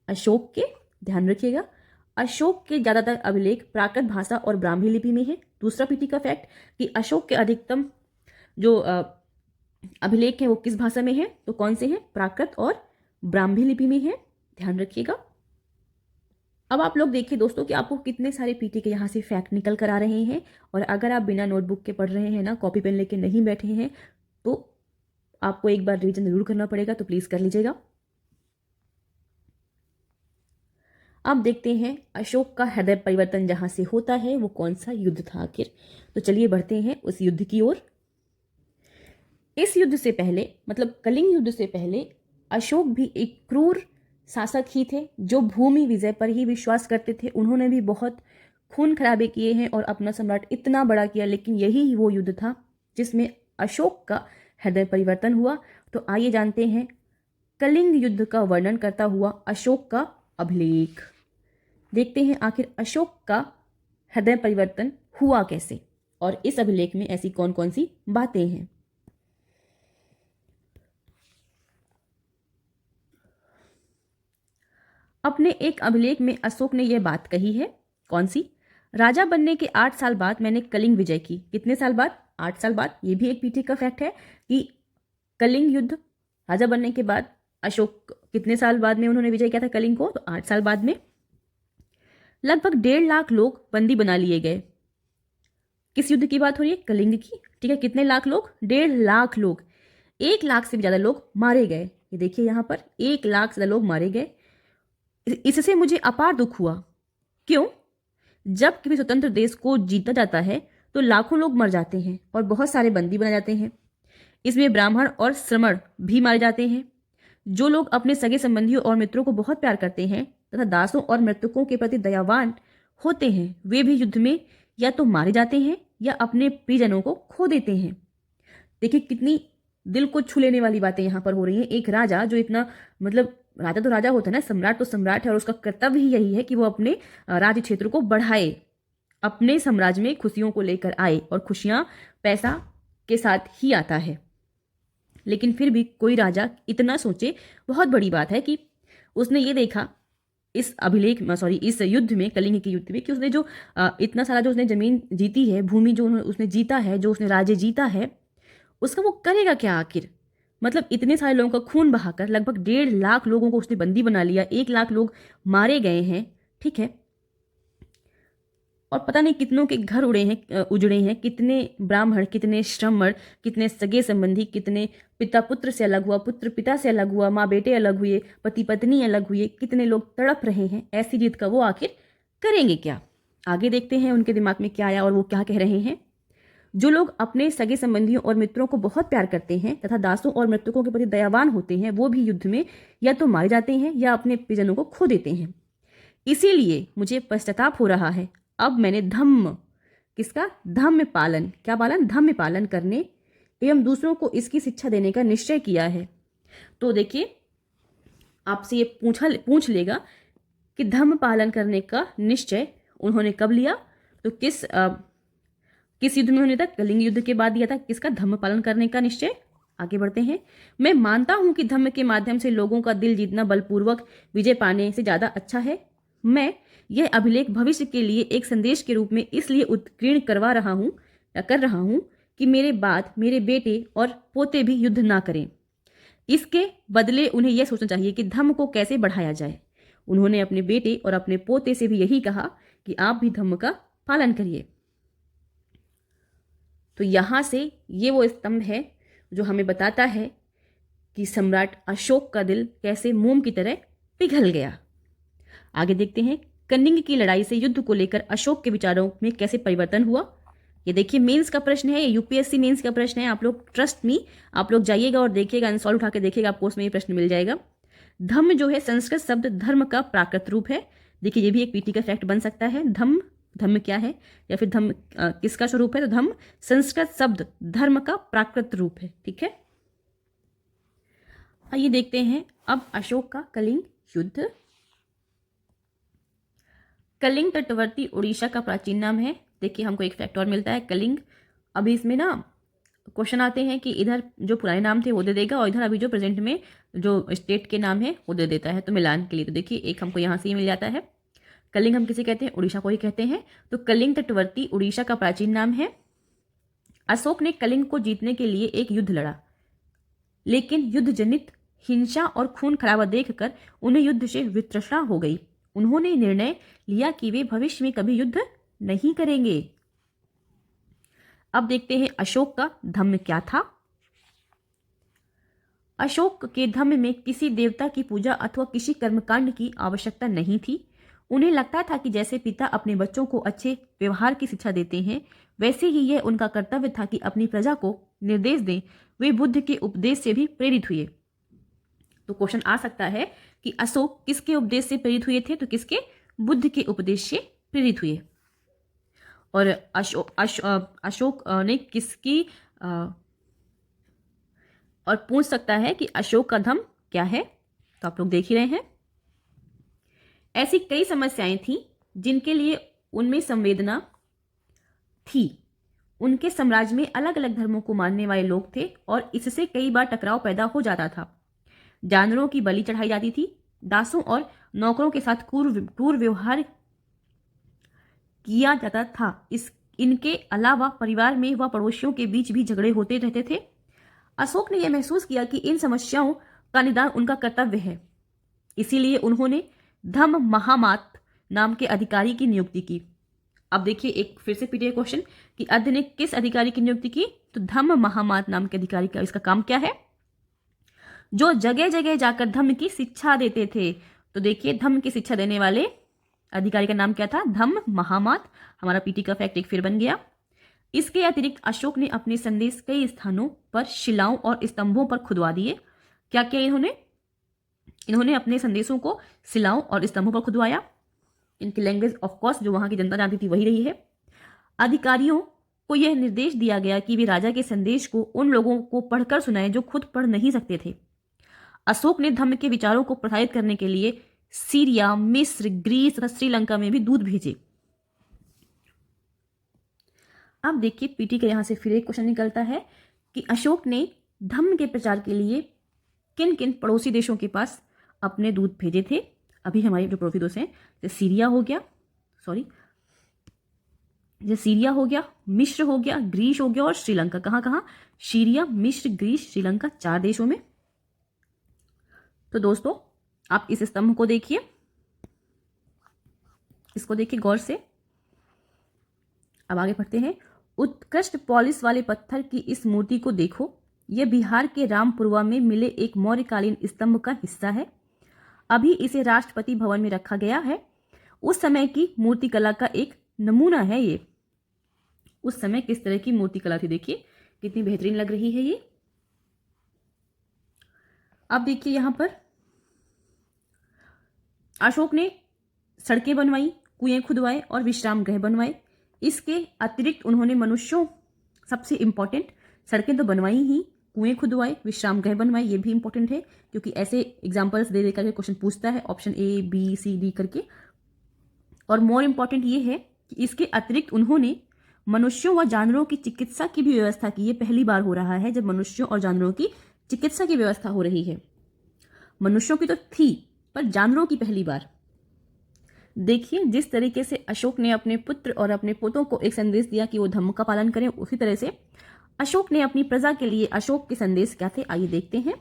अशोक के। ध्यान रखिएगा, अशोक के ज्यादातर अभिलेख प्राकृत भाषा और ब्राह्मी लिपि में है। दूसरा पीटी का फैक्ट कि अशोक के अधिकतम जो अभिलेख हैं वो किस भाषा में है? तो कौन से हैं? प्राकृत और ब्राह्मी लिपि में है। ध्यान रखिएगा। अब आप लोग देखिए दोस्तों कि आपको कितने सारे पीटी के यहाँ से फैक्ट निकल कर आ रहे हैं, और अगर आप बिना नोटबुक के पढ़ रहे हैं ना, कॉपी पेन लेके नहीं बैठे हैं, तो आपको एक बार रिवीजन जरूर करना पड़ेगा, तो प्लीज कर लीजिएगा। अब देखते हैं अशोक का हृदय परिवर्तन जहां से होता है वो कौन सा युद्ध था आखिर। तो चलिए बढ़ते हैं उस युद्ध की ओर। इस युद्ध से पहले, मतलब कलिंग युद्ध से पहले, अशोक भी एक क्रूर शासक ही थे जो भूमि विजय पर ही विश्वास करते थे। उन्होंने भी बहुत खून खराबे किए हैं और अपना सम्राट इतना बड़ा किया, लेकिन यही वो युद्ध था जिसमें अशोक का हृदय परिवर्तन हुआ। तो आइए जानते हैं कलिंग युद्ध का वर्णन करता हुआ अशोक का अभिलेख। देखते हैं आखिर अशोक का हृदय परिवर्तन हुआ कैसे, और इस अभिलेख में ऐसी कौन कौन सी बातें हैं। अपने एक अभिलेख में अशोक ने यह बात कही है, कौन सी? राजा बनने के 8 साल बाद मैंने कलिंग विजय की। कितने साल बाद? 8 साल बाद। ये भी एक पीटी का फैक्ट है कि कलिंग युद्ध राजा बनने के बाद अशोक कितने साल बाद में उन्होंने विजय किया था कलिंग को? तो 8 साल बाद में। लगभग 1.5 लाख लोग बंदी बना लिए गए। किस युद्ध की बात हो रही है? कलिंग की। ठीक है, कितने लाख लोग? 1.5 लाख लोग। 1 लाख से भी ज्यादा लोग मारे गए। ये देखिए यहां पर 1 लाख से ज्यादा लोग मारे गए। इससे मुझे अपार दुख हुआ। क्यों? जब किसी स्वतंत्र देश को जीता जाता है तो लाखों लोग मर जाते हैं और बहुत सारे बंदी बनाए जाते हैं। इसमें ब्राह्मण और श्रमण भी मारे जाते हैं। जो लोग अपने सगे संबंधियों और मित्रों को बहुत प्यार करते हैं तथा दासों और मृतकों के प्रति दयावान होते हैं, वे भी युद्ध में या तो मारे जाते हैं या अपने प्रियजनों को खो देते हैं। देखिए कितनी दिल को छू लेने वाली बातें यहाँ पर हो रही हैं। एक राजा जो इतना, मतलब राजा तो राजा होता है ना, सम्राट तो सम्राट है, और उसका कर्तव्य ही यही है कि वो अपने राज्य क्षेत्र को बढ़ाए, अपने साम्राज्य में खुशियों को लेकर आए, और खुशियां पैसा के साथ ही आता है। लेकिन फिर भी कोई राजा इतना सोचे, बहुत बड़ी बात है कि उसने ये देखा इस अभिलेख में, सॉरी इस युद्ध में, कलिंग के युद्ध में, कि उसने जो इतना सारा जो उसने जमीन जीती है, भूमि जो उसने जीता है, जो उसने राज्य जीता है, उसका वो करेगा क्या आखिर? मतलब इतने सारे लोगों का खून बहाकर लगभग 1.5 लाख लोगों को उसने बंदी बना लिया, 1 लाख लोग मारे गए हैं। ठीक है, और पता नहीं कितनों के घर उजड़े हैं, कितने ब्राह्मण, कितने श्रमण, कितने सगे संबंधी, कितने पिता पुत्र से अलग हुआ, पुत्र पिता से अलग हुआ, माँ बेटे अलग हुए, पति पत्नी अलग हुए, कितने लोग तड़प रहे हैं। ऐसी जीत का वो आखिर करेंगे क्या? आगे देखते हैं उनके दिमाग में क्या आया और वो क्या कह रहे हैं। जो लोग अपने सगे संबंधियों और मित्रों को बहुत प्यार करते हैं तथा दासों और मृतकों के प्रति दयावान होते हैं, वो भी युद्ध में या तो मारे जाते हैं या अपने प्रियजनों को खो देते हैं। इसीलिए मुझे पश्चाताप हो रहा है। अब मैंने धम्म किसका? धम्म पालन। क्या पालन? धम्म पालन करने एवं दूसरों को इसकी शिक्षा देने का निश्चय किया है। तो देखिए आपसे ये पूछ लेगा कि धम्म पालन करने का निश्चय उन्होंने कब लिया, तो किस युद्ध में उन्होंने था? कलिंग युद्ध के बाद दिया था। किसका? धम्म पालन करने का निश्चय। आगे बढ़ते हैं। मैं मानता हूं कि धम्म के माध्यम से लोगों का दिल जीतना बलपूर्वक विजय पाने से ज्यादा अच्छा है। मैं यह अभिलेख भविष्य के लिए एक संदेश के रूप में इसलिए उत्कीर्ण कर रहा हूं कि मेरे बाद मेरे बेटे और पोते भी युद्ध ना करें। इसके बदले उन्हें यह सोचना चाहिए कि धम्म को कैसे बढ़ाया जाए। उन्होंने अपने बेटे और अपने पोते से भी यही कहा कि आप भी धम्म का पालन करिए। तो यहां से ये वो स्तंभ है जो हमें बताता है कि सम्राट अशोक का दिल कैसे मोम की तरह पिघल गया। आगे देखते हैं। कनिंग की लड़ाई से युद्ध को लेकर अशोक के विचारों में कैसे परिवर्तन हुआ। ये देखिए मेंस का प्रश्न है, यूपीएससी मेंस का प्रश्न है। आप लोग ट्रस्ट मी, आप लोग जाइएगा और देखिएगा, आंसर उठा के देखिएगा, आपको उसमें ये प्रश्न मिल जाएगा। धम्म जो है संस्कृत शब्द धर्म का प्राकृत रूप है। देखिए ये भी एक पीटी का फैक्ट बन सकता है। धम्म क्या है या फिर धम्म किसका स्वरूप है? तो धम्म संस्कृत शब्द धर्म का प्राकृत रूप है। ठीक है, आइए देखते हैं अब अशोक का कलिंग युद्ध। कलिंग तटवर्ती उड़ीसा का प्राचीन नाम है। देखिए हमको एक फैक्ट और मिलता है कलिंग। अभी इसमें ना क्वेश्चन आते हैं कि इधर जो पुराने नाम थे वो दे देगा और इधर अभी जो प्रेजेंट में जो स्टेट के नाम है वो दे देता है, तो मिलान के लिए। तो देखिए एक हमको यहाँ से ही मिल जाता है। कलिंग हम किसे कहते हैं? उड़ीसा को ही कहते हैं। तो कलिंग तटवर्ती उड़ीसा का प्राचीन नाम है। अशोक ने कलिंग को जीतने के लिए एक युद्ध लड़ा, लेकिन युद्ध जनित हिंसा और खून खराबा देखकर उन्हें युद्ध से वितृष्णा हो गई। उन्होंने निर्णय लिया कि वे भविष्य में कभी युद्ध नहीं करेंगे। अब देखते हैं अशोक का धम्म क्या था। अशोक के धम्म में किसी देवता की पूजा अथवा किसी कर्मकांड की आवश्यकता नहीं थी। उन्हें लगता था कि जैसे पिता अपने बच्चों को अच्छे व्यवहार की शिक्षा देते हैं, वैसे ही यह उनका कर्तव्य था कि अपनी प्रजा को निर्देश दें। वे बुद्ध के उपदेश से भी प्रेरित हुए। तो क्वेश्चन आ सकता है कि अशोक किसके उपदेश से प्रेरित हुए थे? तो किसके? बुद्ध के उपदेश से प्रेरित हुए। और अशोक ने किसकी और पूछ सकता है कि अशोक का धम्म क्या है? तो आप लोग देख ही रहे हैं। ऐसी कई समस्याएं थी जिनके लिए उनमें संवेदना थी। उनके साम्राज्य में अलग अलग धर्मों को मानने वाले लोग थे और इससे कई बार टकराव पैदा हो जाता था। जानवरों की बलि चढ़ाई जाती थी। दासों और नौकरों के साथ क्रूर व्यवहार किया जाता था। इनके अलावा परिवार में व पड़ोसियों के बीच भी झगड़े होते रहते थे। अशोक ने यह महसूस किया कि इन समस्याओं का निदान उनका कर्तव्य है। इसीलिए उन्होंने धम्म महामात नाम के अधिकारी की नियुक्ति की। अब देखिए एक फिर से पीटीए क्वेश्चन कि अद्य ने किस अधिकारी की नियुक्ति की? तो धम्म महामात नाम के अधिकारी का इसका काम क्या है? जो जगह जगह जाकर धम्म की शिक्षा देते थे। तो देखिए धम्म की शिक्षा देने वाले अधिकारी का नाम क्या था? धम्म महामात। हमारा पीटी का फैक्ट एक फिर बन गया। इसके अतिरिक्त अशोक ने अपने संदेश कई स्थानों पर शिलाओं और स्तंभों पर खुदवा दिए। क्या किया इन्होंने अपने संदेशों को शिलाओं और स्तंभों पर खुदवाया। इनकी लैंग्वेज ऑफ कोर्स जो वहां की जनता जानती थी वही रही है। अधिकारियों को यह निर्देश दिया गया कि वे राजा के संदेश को उन लोगों को पढ़कर सुनाएं जो खुद पढ़ नहीं सकते थे। अशोक ने धम्म के विचारों को प्रसारित करने के लिए सीरिया, मिस्र, ग्रीस तथा श्रीलंका में भी दूत भेजे। अब देखिए पीटी के यहां से फिर एक क्वेश्चन निकलता है कि अशोक ने धम्म के प्रचार के लिए किन किन पड़ोसी देशों के पास अपने दूत भेजे थे। अभी हमारे जो पड़ोसी देश हैं जैसे सीरिया हो गया, मिस्र हो गया, ग्रीस हो गया और श्रीलंका। कहाँ? सीरिया, मिस्र, ग्रीस, श्रीलंका, 4 देशों में। तो दोस्तों आप इस स्तंभ को देखिए, इसको देखिए गौर से। अब आगे बढ़ते हैं। उत्कृष्ट पॉलिश वाले पत्थर की इस मूर्ति को देखो। यह बिहार के रामपुरवा में मिले एक मौर्यकालीन स्तंभ का हिस्सा है। अभी इसे राष्ट्रपति भवन में रखा गया है। उस समय की मूर्तिकला का एक नमूना है ये। उस समय किस तरह की मूर्तिकला थी, देखिए कितनी बेहतरीन लग रही है ये। अब देखिए यहां पर अशोक ने सड़कें बनवाई, कुएं खुदवाए और विश्राम गृह बनवाए। इसके अतिरिक्त उन्होंने मनुष्यों, सबसे इम्पॉर्टेंट, सड़कें तो बनवाई ही, कुएं खुदवाए, विश्राम गृह बनवाए, ये भी इंपॉर्टेंट है क्योंकि ऐसे एग्जाम्पल्स दे करके क्वेश्चन पूछता है option A B C D करके। और मोर इम्पॉर्टेंट ये है कि इसके अतिरिक्त उन्होंने मनुष्यों व जानवरों की चिकित्सा की भी व्यवस्था की। ये पहली बार हो रहा है जब मनुष्यों और जानवरों की चिकित्सा की व्यवस्था हो रही है। मनुष्यों की तो थी, पर जानवरों की पहली बार। देखिए, जिस तरीके से अशोक ने अपने पुत्र और अपने पोतों को एक संदेश दिया कि वो धर्म का पालन करें, उसी तरह से अशोक ने अपनी प्रजा के लिए, अशोक के संदेश क्या थे, आइए देखते हैं।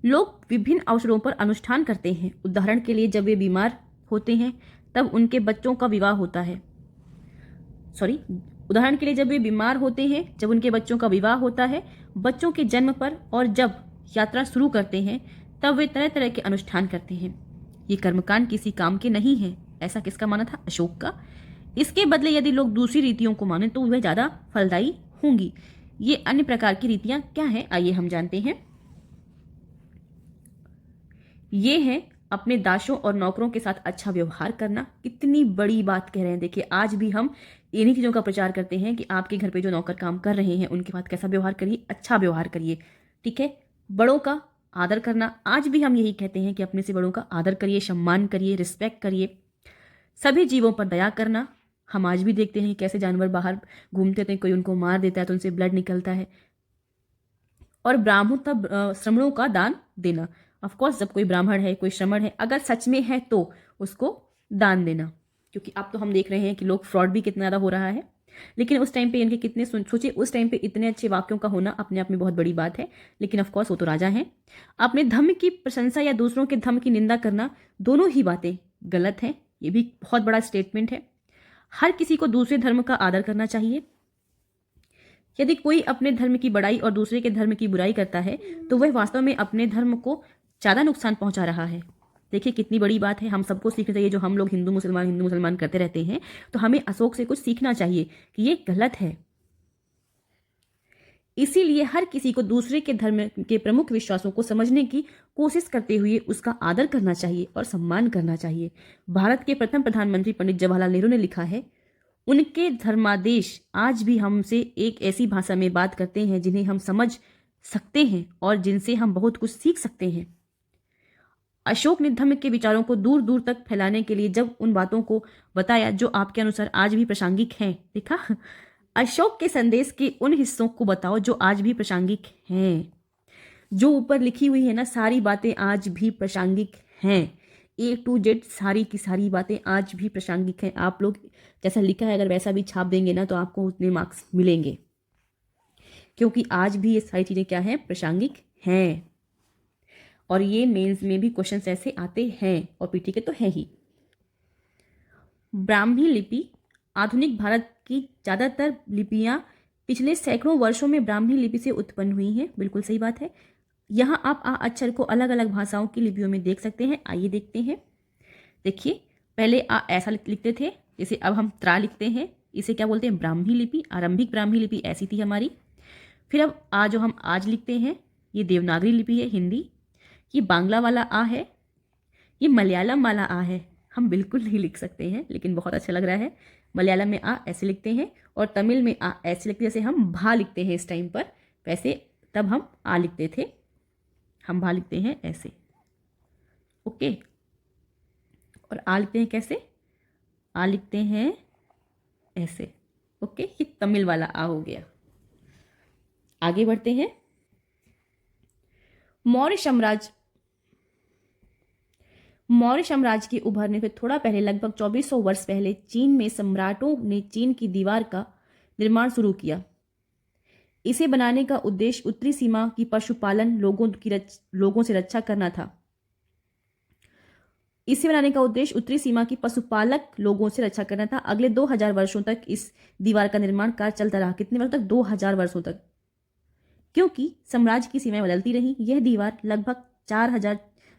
लोग विभिन्न अवसरों पर अनुष्ठान करते हैं। उदाहरण के लिए जब वे बीमार होते हैं तब उनके बच्चों का विवाह होता है। उदाहरण के लिए जब वे बीमार होते हैं, जब उनके बच्चों का विवाह होता है, बच्चों के जन्म पर, और जब यात्रा शुरू करते हैं तब वे तरह तरह के अनुष्ठान करते हैं। ये कर्मकांड किसी काम के नहीं है, ऐसा किसका माना था? अशोक का। इसके बदले यदि लोग दूसरी रीतियों को माने तो वह ज्यादा फलदायी होंगी। ये अन्य प्रकार की रीतियां क्या हैं, आइए हम जानते हैं। ये है अपने दासों और नौकरों के साथ अच्छा व्यवहार करना। कितनी बड़ी बात कह रहे हैं। देखिए, आज भी हम इन्हीं चीजों का प्रचार करते हैं कि आपके घर पे जो नौकर काम कर रहे हैं उनके साथ कैसा व्यवहार करिए, अच्छा व्यवहार करिए, ठीक है। बड़ों का आदर करना, आज भी हम यही कहते हैं कि अपने से बड़ों का आदर करिए, सम्मान करिए, रिस्पेक्ट करिए। सभी जीवों पर दया करना। हम आज भी देखते हैं कैसे जानवर बाहर घूमते थे, कोई उनको मार देता है तो उनसे ब्लड निकलता है। और ब्राह्मण तब श्रमणों का दान देना। ऑफकोर्स जब कोई ब्राह्मण है, कोई श्रमण है, अगर सच में है तो उसको दान देना, क्योंकि अब तो हम देख रहे हैं कि लोग फ्रॉड भी कितना ज़्यादा हो रहा है। लेकिन उस टाइम पे इनके कितने, सोचिए उस टाइम पे इतने अच्छे वाक्यों का होना अपने आप में बहुत बड़ी बात है। लेकिन ऑफकोर्स वो तो राजा हैं। अपने धर्म की प्रशंसा या दूसरों के धर्म की निंदा करना, दोनों ही बातें गलत हैं। ये भी बहुत बड़ा स्टेटमेंट है। हर किसी को दूसरे धर्म का आदर करना चाहिए। यदि कोई अपने धर्म की बड़ाई और दूसरे के धर्म की बुराई करता है तो वह वास्तव में अपने धर्म को ज़्यादा नुकसान पहुंचा रहा है। देखिए कितनी बड़ी बात है, हम सबको सीखना चाहिए। जो हम लोग हिंदू मुसलमान करते रहते हैं, तो हमें अशोक से कुछ सीखना चाहिए कि ये गलत है। इसीलिए हर किसी को दूसरे के धर्म के प्रमुख विश्वासों को समझने की कोशिश करते हुए उसका आदर करना चाहिए और सम्मान करना चाहिए। भारत के प्रथम प्रधानमंत्री पंडित जवाहरलाल नेहरू ने लिखा है, उनके धर्मादेश आज भी हमसे एक ऐसी भाषा में बात करते हैं जिन्हें हम समझ सकते हैं और जिनसे हम बहुत कुछ सीख सकते हैं। अशोक ने धर्म के विचारों को दूर दूर तक फैलाने के लिए जब उन बातों को बताया जो आपके अनुसार आज भी प्रासंगिक हैं, देखा, अशोक के संदेश के उन हिस्सों को बताओ जो आज भी प्रासंगिक हैं। जो ऊपर लिखी हुई है ना, सारी बातें आज भी प्रासंगिक हैं। A to Z सारी की सारी बातें आज भी प्रासंगिक हैं। आप लोग जैसा लिखा है अगर वैसा भी छाप देंगे ना तो आपको उतने मार्क्स मिलेंगे, क्योंकि आज भी ये सारी चीज़ें क्या हैं, प्रासंगिक हैं। और ये मेंस में भी क्वेश्चंस ऐसे आते हैं और पीटी के तो है ही। ब्राह्मी लिपि, आधुनिक भारत की ज़्यादातर लिपियां पिछले सैकड़ों वर्षों में ब्राह्मी लिपि से उत्पन्न हुई हैं। बिल्कुल सही बात है। यहाँ आप आ अक्षर को अलग अलग भाषाओं की लिपियों में देख सकते हैं। आइए देखते हैं। देखिए, पहले आ ऐसा लिखते थे, जैसे अब हम त्रा लिखते हैं, इसे क्या बोलते हैं, ब्राह्मी लिपि। आरंभिक ब्राह्मी लिपि ऐसी थी हमारी। फिर अब आ जो हम आज लिखते हैं, ये देवनागरी लिपि है, हिंदी। ये बांग्ला वाला आ है, ये मलयालम वाला आ है। हम बिल्कुल नहीं लिख सकते हैं, लेकिन बहुत अच्छा लग रहा है। मलयालम में आ ऐसे लिखते हैं और तमिल में आ ऐसे लिखते हैं। जैसे हम भा लिखते हैं इस टाइम पर, वैसे तब हम आ लिखते थे। हम भा लिखते हैं ऐसे, ओके। और आ लिखते हैं कैसे, आ लिखते हैं ऐसे, ओके। ये तमिल वाला आ हो गया। आगे बढ़ते हैं। मौर्य साम्राज्य के उभरने से थोड़ा पहले, लगभग 2400 वर्ष पहले, चीन में सम्राटों ने चीन की दीवार का निर्माण शुरू किया। इसे बनाने का उद्देश्य उत्तरी सीमा की पशुपालन लोगों से रक्षा करना था। इसे बनाने का उद्देश्य उत्तरी सीमा की पशुपालक लोगों से रक्षा करना था। अगले 2000 वर्षों तक इस दीवार का निर्माण कार्य चलता रहा। कितने वर्षों तक? 2000 वर्षों तक। क्योंकि साम्राज्य की सीमाएं बदलती रही, यह दीवार लगभग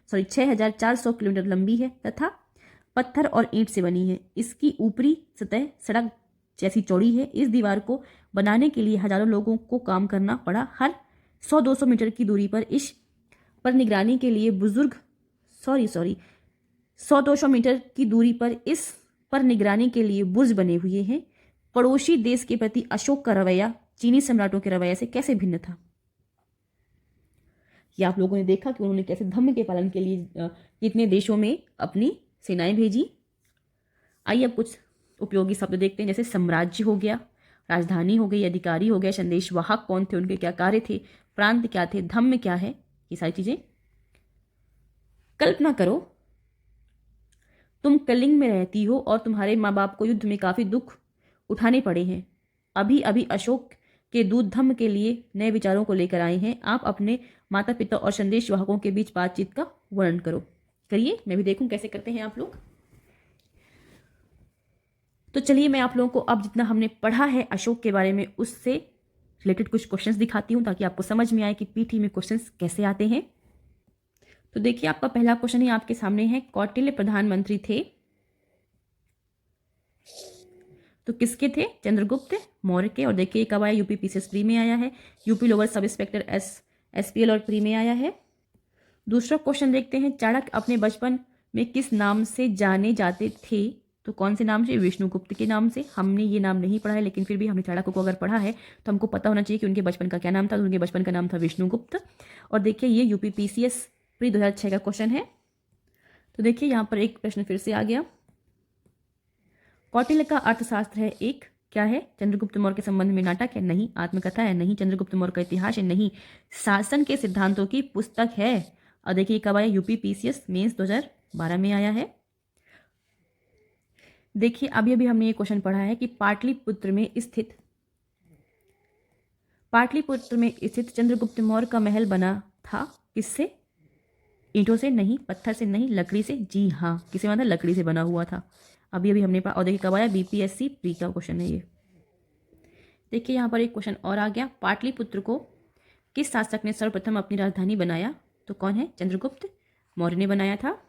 6400 किलोमीटर लंबी है तथा पत्थर और ईंट से बनी है। इसकी ऊपरी सतह सड़क जैसी चौड़ी है। इस दीवार को बनाने के लिए हजारों लोगों को काम करना पड़ा। हर 100-200 मीटर की दूरी पर इस पर निगरानी के लिए 100-200 मीटर की दूरी पर इस पर निगरानी के लिए बुर्ज बने हुए हैं। पड़ोसी देश के प्रति अशोक का रवैया चीनी सम्राटों के रवैये से कैसे भिन्न था? ये आप लोगों ने देखा कि उन्होंने कैसे धम्म के पालन के लिए कितने देशों में अपनी सेनाएं भेजी। आइए अब कुछ उपयोगी शब्द देखते हैं, जैसे साम्राज्य हो गया, राजधानी हो गई, अधिकारी हो गया, संदेशवाहक कौन थे, उनके क्या कार्य थे, प्रांत क्या थे, धम्म क्या है, ये सारी चीजें। कल्पना करो तुम कलिंग में रहती हो और तुम्हारे माँ बाप को युद्ध में काफी दुख उठाने पड़े हैं। अभी अभी अशोक के दूत धम्म के लिए नए विचारों को लेकर आए हैं। आप अपने माता पिता और संदेशवाहकों के बीच बातचीत का वर्णन करो। करिए, मैं भी देखूं कैसे करते हैं आप लोग। तो चलिए मैं आप लोगों को अब जितना हमने पढ़ा है अशोक के बारे में उससे रिलेटेड कुछ क्वेश्चंस दिखाती हूं ताकि आपको समझ में आए कि पीटी में क्वेश्चंस कैसे आते हैं। तो देखिए आपका पहला क्वेश्चन ही आपके सामने है, कौटिल्य प्रधानमंत्री थे तो किसके थे? चंद्रगुप्त मौर्य के। और देखिए ये कब आया? यूपी पीसीएस प्री में आया है, UP lower sub inspector SPL और प्री में आया है। दूसरा क्वेश्चन देखते हैं, चाणक्य अपने बचपन में किस नाम से जाने जाते थे? तो कौन से नाम से? विष्णुगुप्त के नाम से। हमने ये नाम नहीं पढ़ा है लेकिन फिर भी हमने चाणक्य को अगर पढ़ा है तो हमको पता होना चाहिए कि उनके बचपन का क्या नाम था। तो उनके बचपन का नाम था विष्णुगुप्त। और देखिए ये यूपी पीसीएस प्री 2006 का क्वेश्चन है। तो देखिए यहाँ पर एक प्रश्न फिर से आ गया, कौटिल्य का अर्थशास्त्र है एक, क्या है? चंद्रगुप्त मौर्य के संबंध में नाटक है? नहीं। आत्मकथा है? नहीं। चंद्रगुप्त मौर्य का इतिहास है? नहीं। शासन के सिद्धांतों की पुस्तक है। और देखिए कब आया? यूपी पीसीएस मेंस 2012 में आया है। देखिए अभी अभी हमने ये क्वेश्चन पढ़ा है कि पाटलिपुत्र में स्थित चंद्रगुप्त मौर्य का महल बना था किससे? ईंटों से? नहीं। पत्थर से? नहीं। लकड़ी से? जी हाँ, किसे बना था? लकड़ी से बना हुआ था। अभी अभी हमने पढ़ा। और देखिए कब आया? बीपीएससी प्री का क्वेश्चन है ये। देखिए यहाँ पर एक क्वेश्चन और आ गया, पाटलिपुत्र को किस शासक ने सर्वप्रथम अपनी राजधानी बनाया? तो कौन है? चंद्रगुप्त मौर्य ने बनाया था।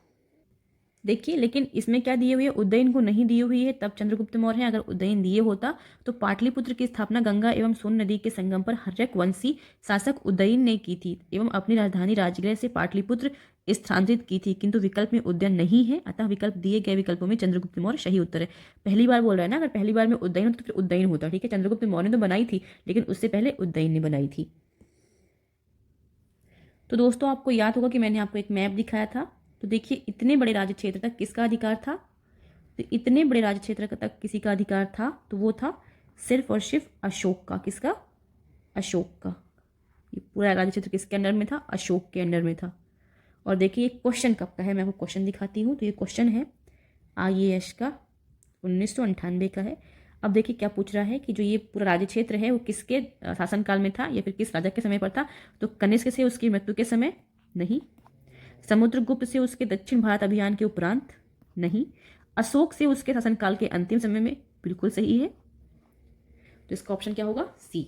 देखिए लेकिन इसमें क्या दिए हुए है? उज्जैन को नहीं दिए हुई है, तब चंद्रगुप्त मौर्य है। अगर उज्जैन दिए होता तो पाटलिपुत्र की स्थापना गंगा एवं सोन नदी के संगम पर हर्यक वंशी शासक उज्जैन ने की थी एवं अपनी राजधानी राजगृह से पाटलिपुत्र स्थानांतरित की थी, किंतु विकल्प में उज्जैन नहीं है, अतः विकल्प दिए गए विकल्पों में चंद्रगुप्त मौर्य सही उत्तर है। पहली बार बोल रहा है ना, अगर पहली बार में उज्जैन होता तो फिर उज्जैन होता। ठीक है, चंद्रगुप्त मौर्य ने तो बनाई थी लेकिन उससे पहले उज्जैन ने बनाई थी। तो दोस्तों आपको याद होगा कि मैंने आपको एक मैप दिखाया था। तो देखिए इतने बड़े राज्य क्षेत्र तक किसका अधिकार था? तो इतने बड़े राज्य क्षेत्र तक किसी का अधिकार था तो वो था सिर्फ और सिर्फ अशोक का। किसका? अशोक का। ये पूरा राज्य क्षेत्र किसके अंडर में था? अशोक के अंडर में था। और देखिए ये क्वेश्चन कब का है, मैं आपको क्वेश्चन दिखाती हूँ। तो ये क्वेश्चन है IAS का 1998 का है। अब देखिए क्या पूछ रहा है कि जो ये पूरा राज्य क्षेत्र है वो किसके शासनकाल में था या फिर किस राजा के समय पर था? तो कनिष्क से उसकी मृत्यु के समय? नहीं। समुद्रगुप्त से उसके दक्षिण भारत अभियान के उपरांत? नहीं। अशोक से उसके शासनकाल के अंतिम समय में? बिल्कुल सही है। तो इसका ऑप्शन क्या होगा? सी।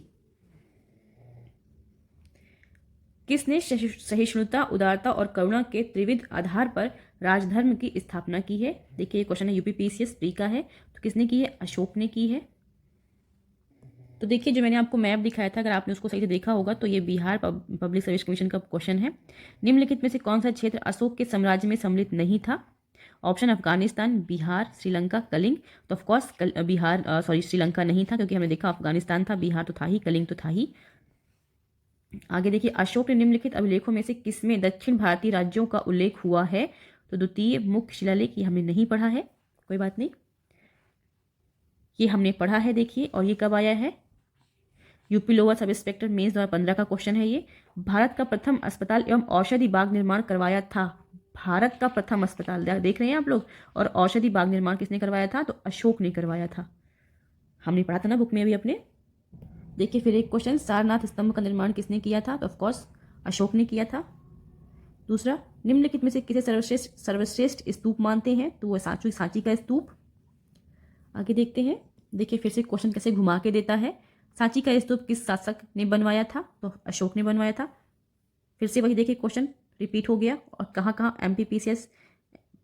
किसने सहिष्णुता, उदारता और करुणा के त्रिविध आधार पर राजधर्म की स्थापना की है? देखिए ये क्वेश्चन है यूपी पीसीएस प्री का है। तो किसने की है? अशोक ने की है। तो देखिए जो मैंने आपको मैप दिखाया था, अगर आपने उसको सही से देखा होगा तो ये बिहार पब्लिक सर्विस कमीशन का क्वेश्चन है। निम्नलिखित में से कौन सा क्षेत्र अशोक के साम्राज्य में सम्मिलित नहीं था? ऑप्शन अफगानिस्तान, बिहार, श्रीलंका, कलिंग। तो ऑफकोर्स श्रीलंका नहीं था क्योंकि हमने देखा अफगानिस्तान था, बिहार तो था ही, कलिंग तो था ही। आगे देखिए अशोक ने निम्नलिखित अभिलेखों में से किसमें दक्षिण भारतीय राज्यों का उल्लेख हुआ है? तो द्वितीय मुख्य शिलालेख, ये हमने नहीं पढ़ा है, कोई बात नहीं, ये हमने पढ़ा है। देखिए और ये कब आया है? UP lower sub inspector mains 2015 का क्वेश्चन है ये। भारत का प्रथम अस्पताल एवं औषधि बाग निर्माण करवाया था? भारत का प्रथम अस्पताल देख रहे हैं आप लोग। और औषधि बाग निर्माण किसने करवाया था? तो अशोक ने करवाया था। हमने पढ़ा था ना बुक में अभी अपने। देखिए फिर एक क्वेश्चन, सारनाथ स्तंभ का निर्माण किसने किया था? तो ऑफकोर्स अशोक ने किया था। दूसरा, निम्नलिखित में से किसे सर्वश्रेष्ठ स्तूप मानते हैं? तो वह सांची का स्तूप। आगे देखते हैं। देखिए फिर से क्वेश्चन कैसे घुमा के देता है। सांची का स्तूप किस शासक ने बनवाया था? तो अशोक ने बनवाया था। फिर से वही देखिए क्वेश्चन रिपीट हो गया। और कहाँ कहाँ? MPPCS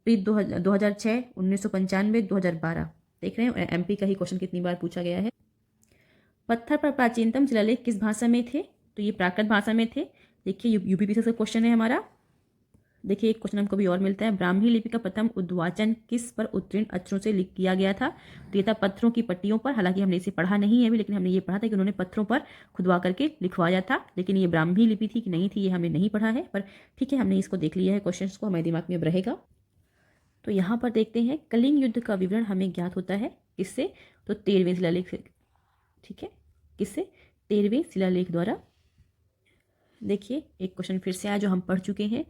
pre 2006, 1995, 2012। देख रहे हैं MP का ही क्वेश्चन कितनी बार पूछा गया है। पत्थर पर प्राचीनतम शिलालेख किस भाषा में थे? तो ये प्राकृत भाषा में थे। देखिए यूपीपीसीएस का क्वेश्चन है हमारा। देखिए एक क्वेश्चन हमको भी और मिलता है, ब्राह्मी लिपि का प्रथम उद्वाचन किस पर उत्तीर्ण अक्षरों से किया गया था? तो ये था पत्थरों की पट्टियों पर। हालांकि हमने इसे पढ़ा नहीं है अभी, लेकिन हमने ये पढ़ा था कि उन्होंने पत्थरों पर खुदवा करके लिखवाया था। लेकिन ये ब्राह्मी लिपि थी कि नहीं थी ये हमने नहीं पढ़ा है, पर ठीक है हमने इसको देख लिया है, क्वेश्चन को हमारे दिमाग में अब रहेगा। तो यहाँ पर देखते हैं कलिंग युद्ध का विवरण हमें ज्ञात होता है किससे? तो 13वें शिलालेख। ठीक है, किससे? 13वें शिलालेख द्वारा। देखिए एक क्वेश्चन फिर से आया जो हम पढ़ चुके हैं,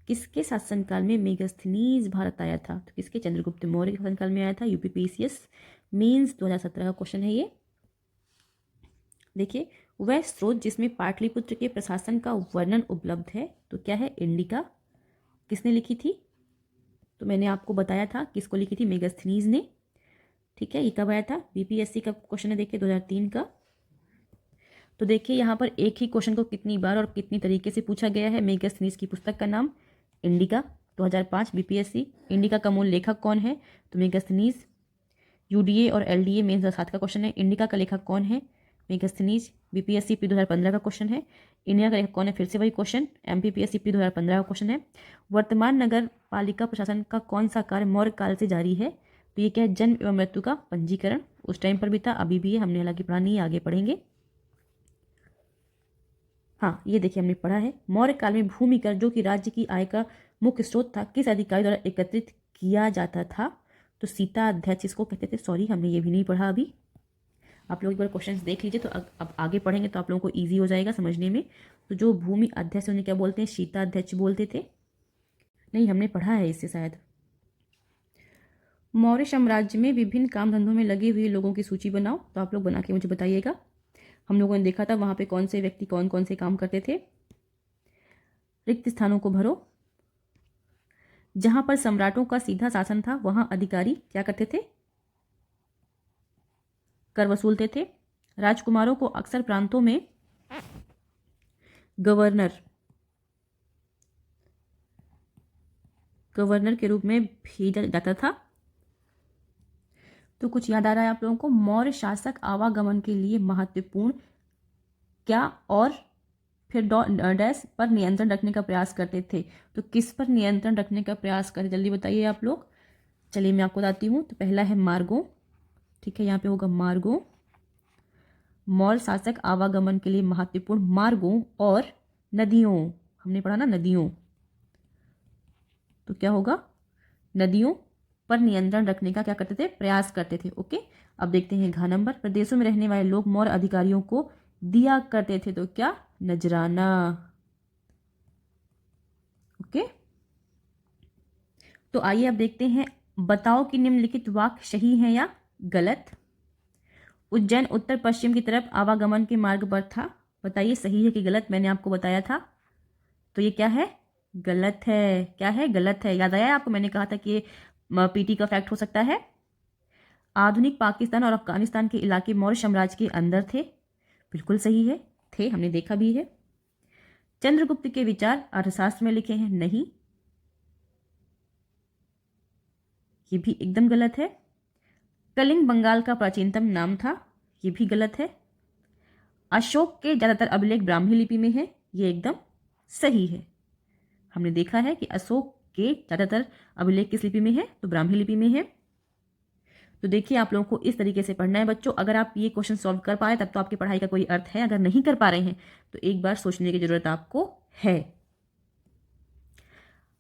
किसके शासनकाल में मेगास्थनीज भारत आया था? तो किसके? चंद्रगुप्त मौर्य के शासनकाल में आया था। यूपीपीसीएस मेंस 2017 का क्वेश्चन है ये। देखिए वह स्रोत जिसमें पाटलिपुत्र के प्रशासन का वर्णन उपलब्ध है, तो क्या है? इंडिका। किसने लिखी थी? तो मैंने आपको बताया था किसको लिखी थी, मेगास्थनीज ने। ठीक है, ये कब आया था? बीपीएससी का क्वेश्चन है, देखिए 2003 का। तो देखिए यहाँ पर एक ही क्वेश्चन को कितनी बार और कितनी तरीके से पूछा गया है। मेगास्थनीज की पुस्तक का नाम इंडिका, 2005 बीपीएससी। इंडिका का मूल लेखक कौन है? तो मेगास्थनीज। यूडीए और एलडीए मेंस 2007 का क्वेश्चन है, इंडिका का लेखक कौन है? मेगास्थनीज। बीपीएससी पी 2015 का क्वेश्चन है, इंडिया का लेखक कौन है? फिर से वही क्वेश्चन, एमपीपीएससी पी 2015 का क्वेश्चन है। वर्तमान नगर पालिका प्रशासन का कौन सा कार्य मौर्य काल से जारी है? तो ये क्या है? जन्म एवं मृत्यु का पंजीकरण। उस टाइम पर भी था, अभी भी है, हमने हालांकि पढ़ा नहीं है, आगे पढ़ेंगे। हाँ ये देखिए हमने पढ़ा है, मौर्य काल में भूमि कर जो कि राज्य की आय का मुख्य स्रोत था, किस अधिकारी द्वारा एकत्रित किया जाता था? तो सीता अध्यक्ष इसको कहते थे। सॉरी हमने ये भी नहीं पढ़ा अभी, आप लोग एक बार क्वेश्चंस देख लीजिए, तो अब आगे पढ़ेंगे तो आप लोगों को ईजी हो जाएगा समझने में। तो जो भूमि अध्यक्ष उन्हें क्या बोलते हैं? सीता अध्यक्ष बोलते थे। नहीं हमने पढ़ा है इससे शायद। मौर्य साम्राज्य में विभिन्न काम धंधों में लगे हुए लोगों की सूची बनाओ, तो आप लोग बना के मुझे बताइएगा। हम लोगों ने देखा था वहां पे कौन से व्यक्ति कौन कौन से काम करते थे। रिक्त स्थानों को भरो। जहां पर सम्राटों का सीधा शासन था वहां अधिकारी क्या करते थे? कर वसूलते थे। राजकुमारों को अक्सर प्रांतों में गवर्नर के रूप में भेजा जाता था। तो कुछ याद आ रहा है आप लोगों को? मौर्य शासक आवागमन के लिए महत्वपूर्ण क्या और फिर डैश पर नियंत्रण रखने का प्रयास करते थे। तो किस पर नियंत्रण रखने का प्रयास करते? जल्दी बताइए आप लोग। चलिए मैं आपको बताती हूँ। तो पहला है मार्गों। ठीक है, यहाँ पे होगा मार्गों। मौर्य शासक आवागमन के लिए महत्वपूर्ण मार्गों और नदियों। हमने पढ़ा ना नदियों, तो क्या होगा? नदियों पर नियंत्रण रखने का क्या करते थे? प्रयास करते थे। ओके, अब देखते हैं घ नंबर। प्रदेशों में रहने वाले लोग मौर्य अधिकारियों को दिया करते थे, तो क्या? नजराना। ओके, तो आइए अब देखते हैं, बताओ कि निम्नलिखित वाक्य सही है या गलत। उज्जैन उत्तर पश्चिम की तरफ आवागमन के मार्ग पर था। बताइए सही है कि गलत। मैंने आपको बताया था, तो ये क्या है? गलत है। क्या है? गलत है। याद आया आपको? मैंने कहा था कि ये पीटी का फैक्ट हो सकता है। आधुनिक पाकिस्तान और अफगानिस्तान के इलाके मौर्य साम्राज्य के अंदर थे। बिल्कुल सही है, थे, हमने देखा भी है। चंद्रगुप्त के विचार अर्थशास्त्र में लिखे हैं। नहीं, ये भी एकदम गलत है। कलिंग बंगाल का प्राचीनतम नाम था। ये भी गलत है। अशोक के ज्यादातर अभिलेख ब्राह्मी लिपि में है। ये एकदम सही है। हमने देखा है कि अशोक के ज्यादातर अभिलेख किस लिपि में है? तो ब्राह्मी लिपि में है। तो देखिए आप लोगों को इस तरीके से पढ़ना है बच्चों। अगर आप ये क्वेश्चन सॉल्व कर पाए तब तो आपकी पढ़ाई का कोई अर्थ है। अगर नहीं कर पा रहे हैं तो एक बार सोचने की जरूरत आपको है।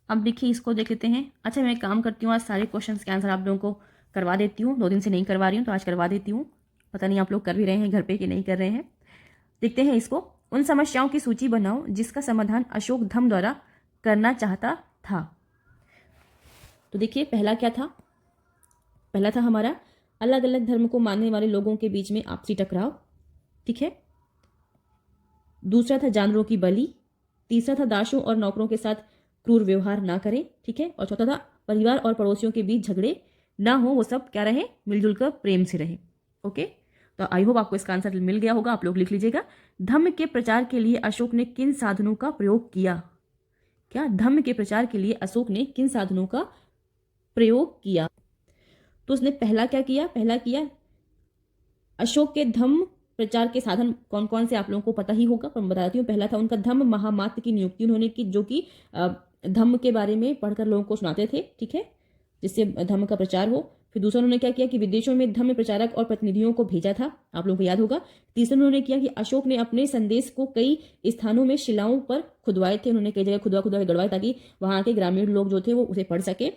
अब देखिए इसको देख लेते हैं। अच्छा मैं एक काम करती हूँ, आज सारे क्वेश्चंस के आंसर आप लोगों को करवा देती हूँ। 2 दिन से नहीं करवा रही हूँ, तो आज करवा देती हूँ। पता नहीं आप लोग कर भी रहे हैं घर पे कि नहीं कर रहे हैं। देखते हैं इसको। उन समस्याओं की सूची बनाओ जिसका समाधान अशोक धम्म द्वारा करना चाहता था। तो देखिए पहला क्या था? पहला था हमारा अलग अलग धर्म को मानने वाले लोगों के बीच में आपसी टकराव। ठीक है। दूसरा था जानवरों की बलि। तीसरा था दासों और नौकरों के साथ क्रूर व्यवहार ना करें। ठीक है। और चौथा था परिवार और पड़ोसियों के बीच झगड़े ना हो, वो सब क्या रहे? मिलजुल कर प्रेम से रहे। ओके, तो आई होप आपको इसका आंसर मिल गया होगा। आप लोग लिख लीजिएगा। धम्म के प्रचार के लिए अशोक ने किन साधनों का प्रयोग किया? क्या? धम्म के प्रचार के लिए अशोक ने किन साधनों का प्रयोग किया? तो उसने पहला क्या किया? पहला किया अशोक के धम्म प्रचार के साधन कौन कौन से आप लोगों को पता ही होगा, पर मैं बताती हूँ। पहला था उनका धम्म महामात्र की नियुक्ति उन्होंने की, जो कि धम्म के बारे में पढ़कर लोगों को सुनाते थे, ठीक है, जिससे धम्म का प्रचार हो। फिर दूसरा उन्होंने क्या किया कि विदेशों में धम्म प्रचारक और प्रतिनिधियों को भेजा था, आप लोगों को याद होगा। तीसरा उन्होंने किया कि अशोक ने अपने संदेश को कई स्थानों में शिलाओं पर खुदवाए थे, उन्होंने कई जगह खुदवा खुदवा के गड़वाए ताकि वहां के ग्रामीण लोग जो थे वो उसे पढ़ सके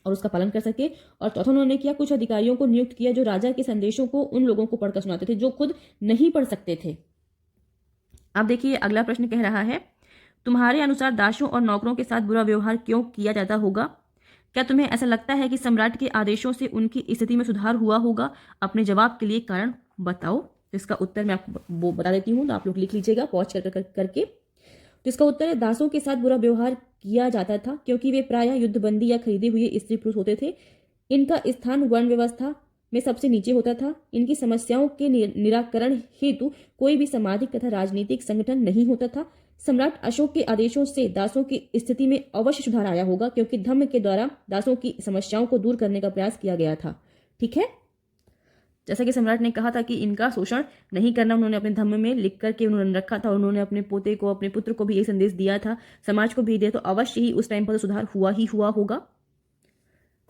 और उसका पालन कर सके। और चौथा उन्होंने किया कुछ अधिकारियों को नियुक्त किया जो राजा के संदेशों को उन लोगों को पढ़कर सुनाते थे जो खुद नहीं पढ़ सकते थे। अब देखिए अगला प्रश्न कह रहा है, तुम्हारे अनुसार दासों और नौकरों के साथ बुरा व्यवहार क्यों किया जाता होगा? क्या तुम्हें ऐसा लगता है कि सम्राट के आदेशों से उनकी स्थिति में सुधार हुआ होगा? अपने जवाब के लिए कारण बताओ। तो इसका उत्तर मैं आपको वो बता देती हूँ, तो आप लोग लिख लीजिएगा पॉज करके। तो इसका उत्तर है दासों के साथ बुरा व्यवहार किया जाता था क्योंकि वे प्रायः युद्धबंदी या खरीदे हुए स्त्री पुरुष होते थे। इनका स्थान वर्ण व्यवस्था में सबसे नीचे होता था। इनकी समस्याओं के निराकरण हेतु कोई भी सामाजिक तथा राजनीतिक संगठन नहीं होता था। सम्राट अशोक के आदेशों से दासों की स्थिति में अवश्य सुधार आया होगा क्योंकि धम्म के द्वारा दासों की समस्याओं को दूर करने का प्रयास किया गया था, ठीक है। जैसा कि सम्राट ने कहा था कि इनका शोषण नहीं करना, उन्होंने अपने धम्म में लिख करके उन्होंने रखा था और उन्होंने अपने पोते को, अपने पुत्र को भी ये संदेश दिया था, समाज को भी दिया, तो अवश्य ही उस टाइम पर सुधार हुआ ही हुआ होगा।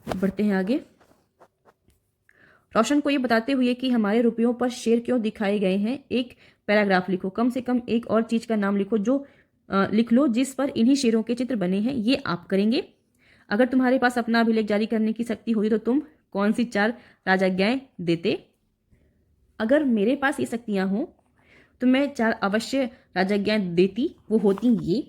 बढ़ते हैं आगे। रोशन को ये बताते हुए कि हमारे रुपयों पर शेर क्यों दिखाए गए हैं, एक पैराग्राफ लिखो। कम से कम एक और चीज का नाम लिखो जो लिख लो जिस पर इन्हीं शेरों के चित्र बने हैं, ये आप करेंगे। अगर तुम्हारे पास अपना अभिलेख जारी करने की शक्ति होती तो तुम कौन सी 4 राजाज्ञाएं देते? अगर मेरे पास ये शक्तियां हों तो मैं 4 अवश्य राजाज्ञाएं देती। वो होती ये,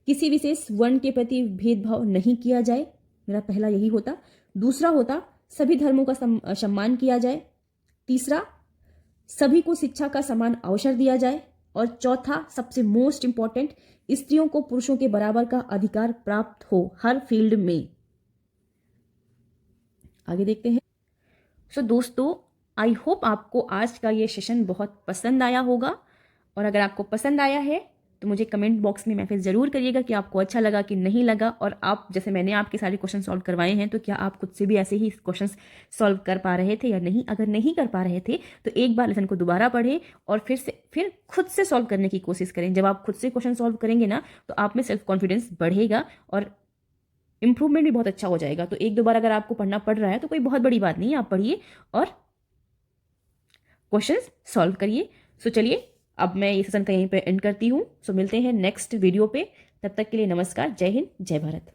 किसी विशेष वर्ण के प्रति भेदभाव नहीं किया जाए, मेरा पहला यही होता। दूसरा होता सभी धर्मों का सम्मान किया जाए। तीसरा, सभी को शिक्षा का समान अवसर दिया जाए। और चौथा, सबसे मोस्ट इंपॉर्टेंट, स्त्रियों को पुरुषों के बराबर का अधिकार प्राप्त हो हर फील्ड में। आगे देखते हैं। सो दोस्तों, आई होप आपको आज का ये सेशन बहुत पसंद आया होगा, और अगर आपको पसंद आया है तो मुझे कमेंट बॉक्स में मैसेज जरूर करिएगा कि आपको अच्छा लगा कि नहीं लगा, और आप जैसे मैंने आपके सारे क्वेश्चन सॉल्व करवाए हैं तो क्या आप खुद से भी ऐसे ही क्वेश्चन सॉल्व कर पा रहे थे या नहीं। अगर नहीं कर पा रहे थे तो एक बार लेसन को दोबारा पढ़ें और फिर खुद से सॉल्व करने की कोशिश करें। जब आप खुद से क्वेश्चन सॉल्व करेंगे ना तो आप में सेल्फ कॉन्फिडेंस बढ़ेगा और इंप्रूवमेंट भी बहुत अच्छा हो जाएगा। तो एक दो बार अगर आपको पढ़ना पड़ रहा है तो कोई बहुत बड़ी बात नहीं है, आप पढ़िए और क्वेश्चंस सॉल्व करिए। सो चलिए अब मैं ये सेशन का यहीं पे एंड करती हूँ। सो मिलते हैं नेक्स्ट वीडियो पे, तब तक के लिए नमस्कार, जय हिंद, जय भारत।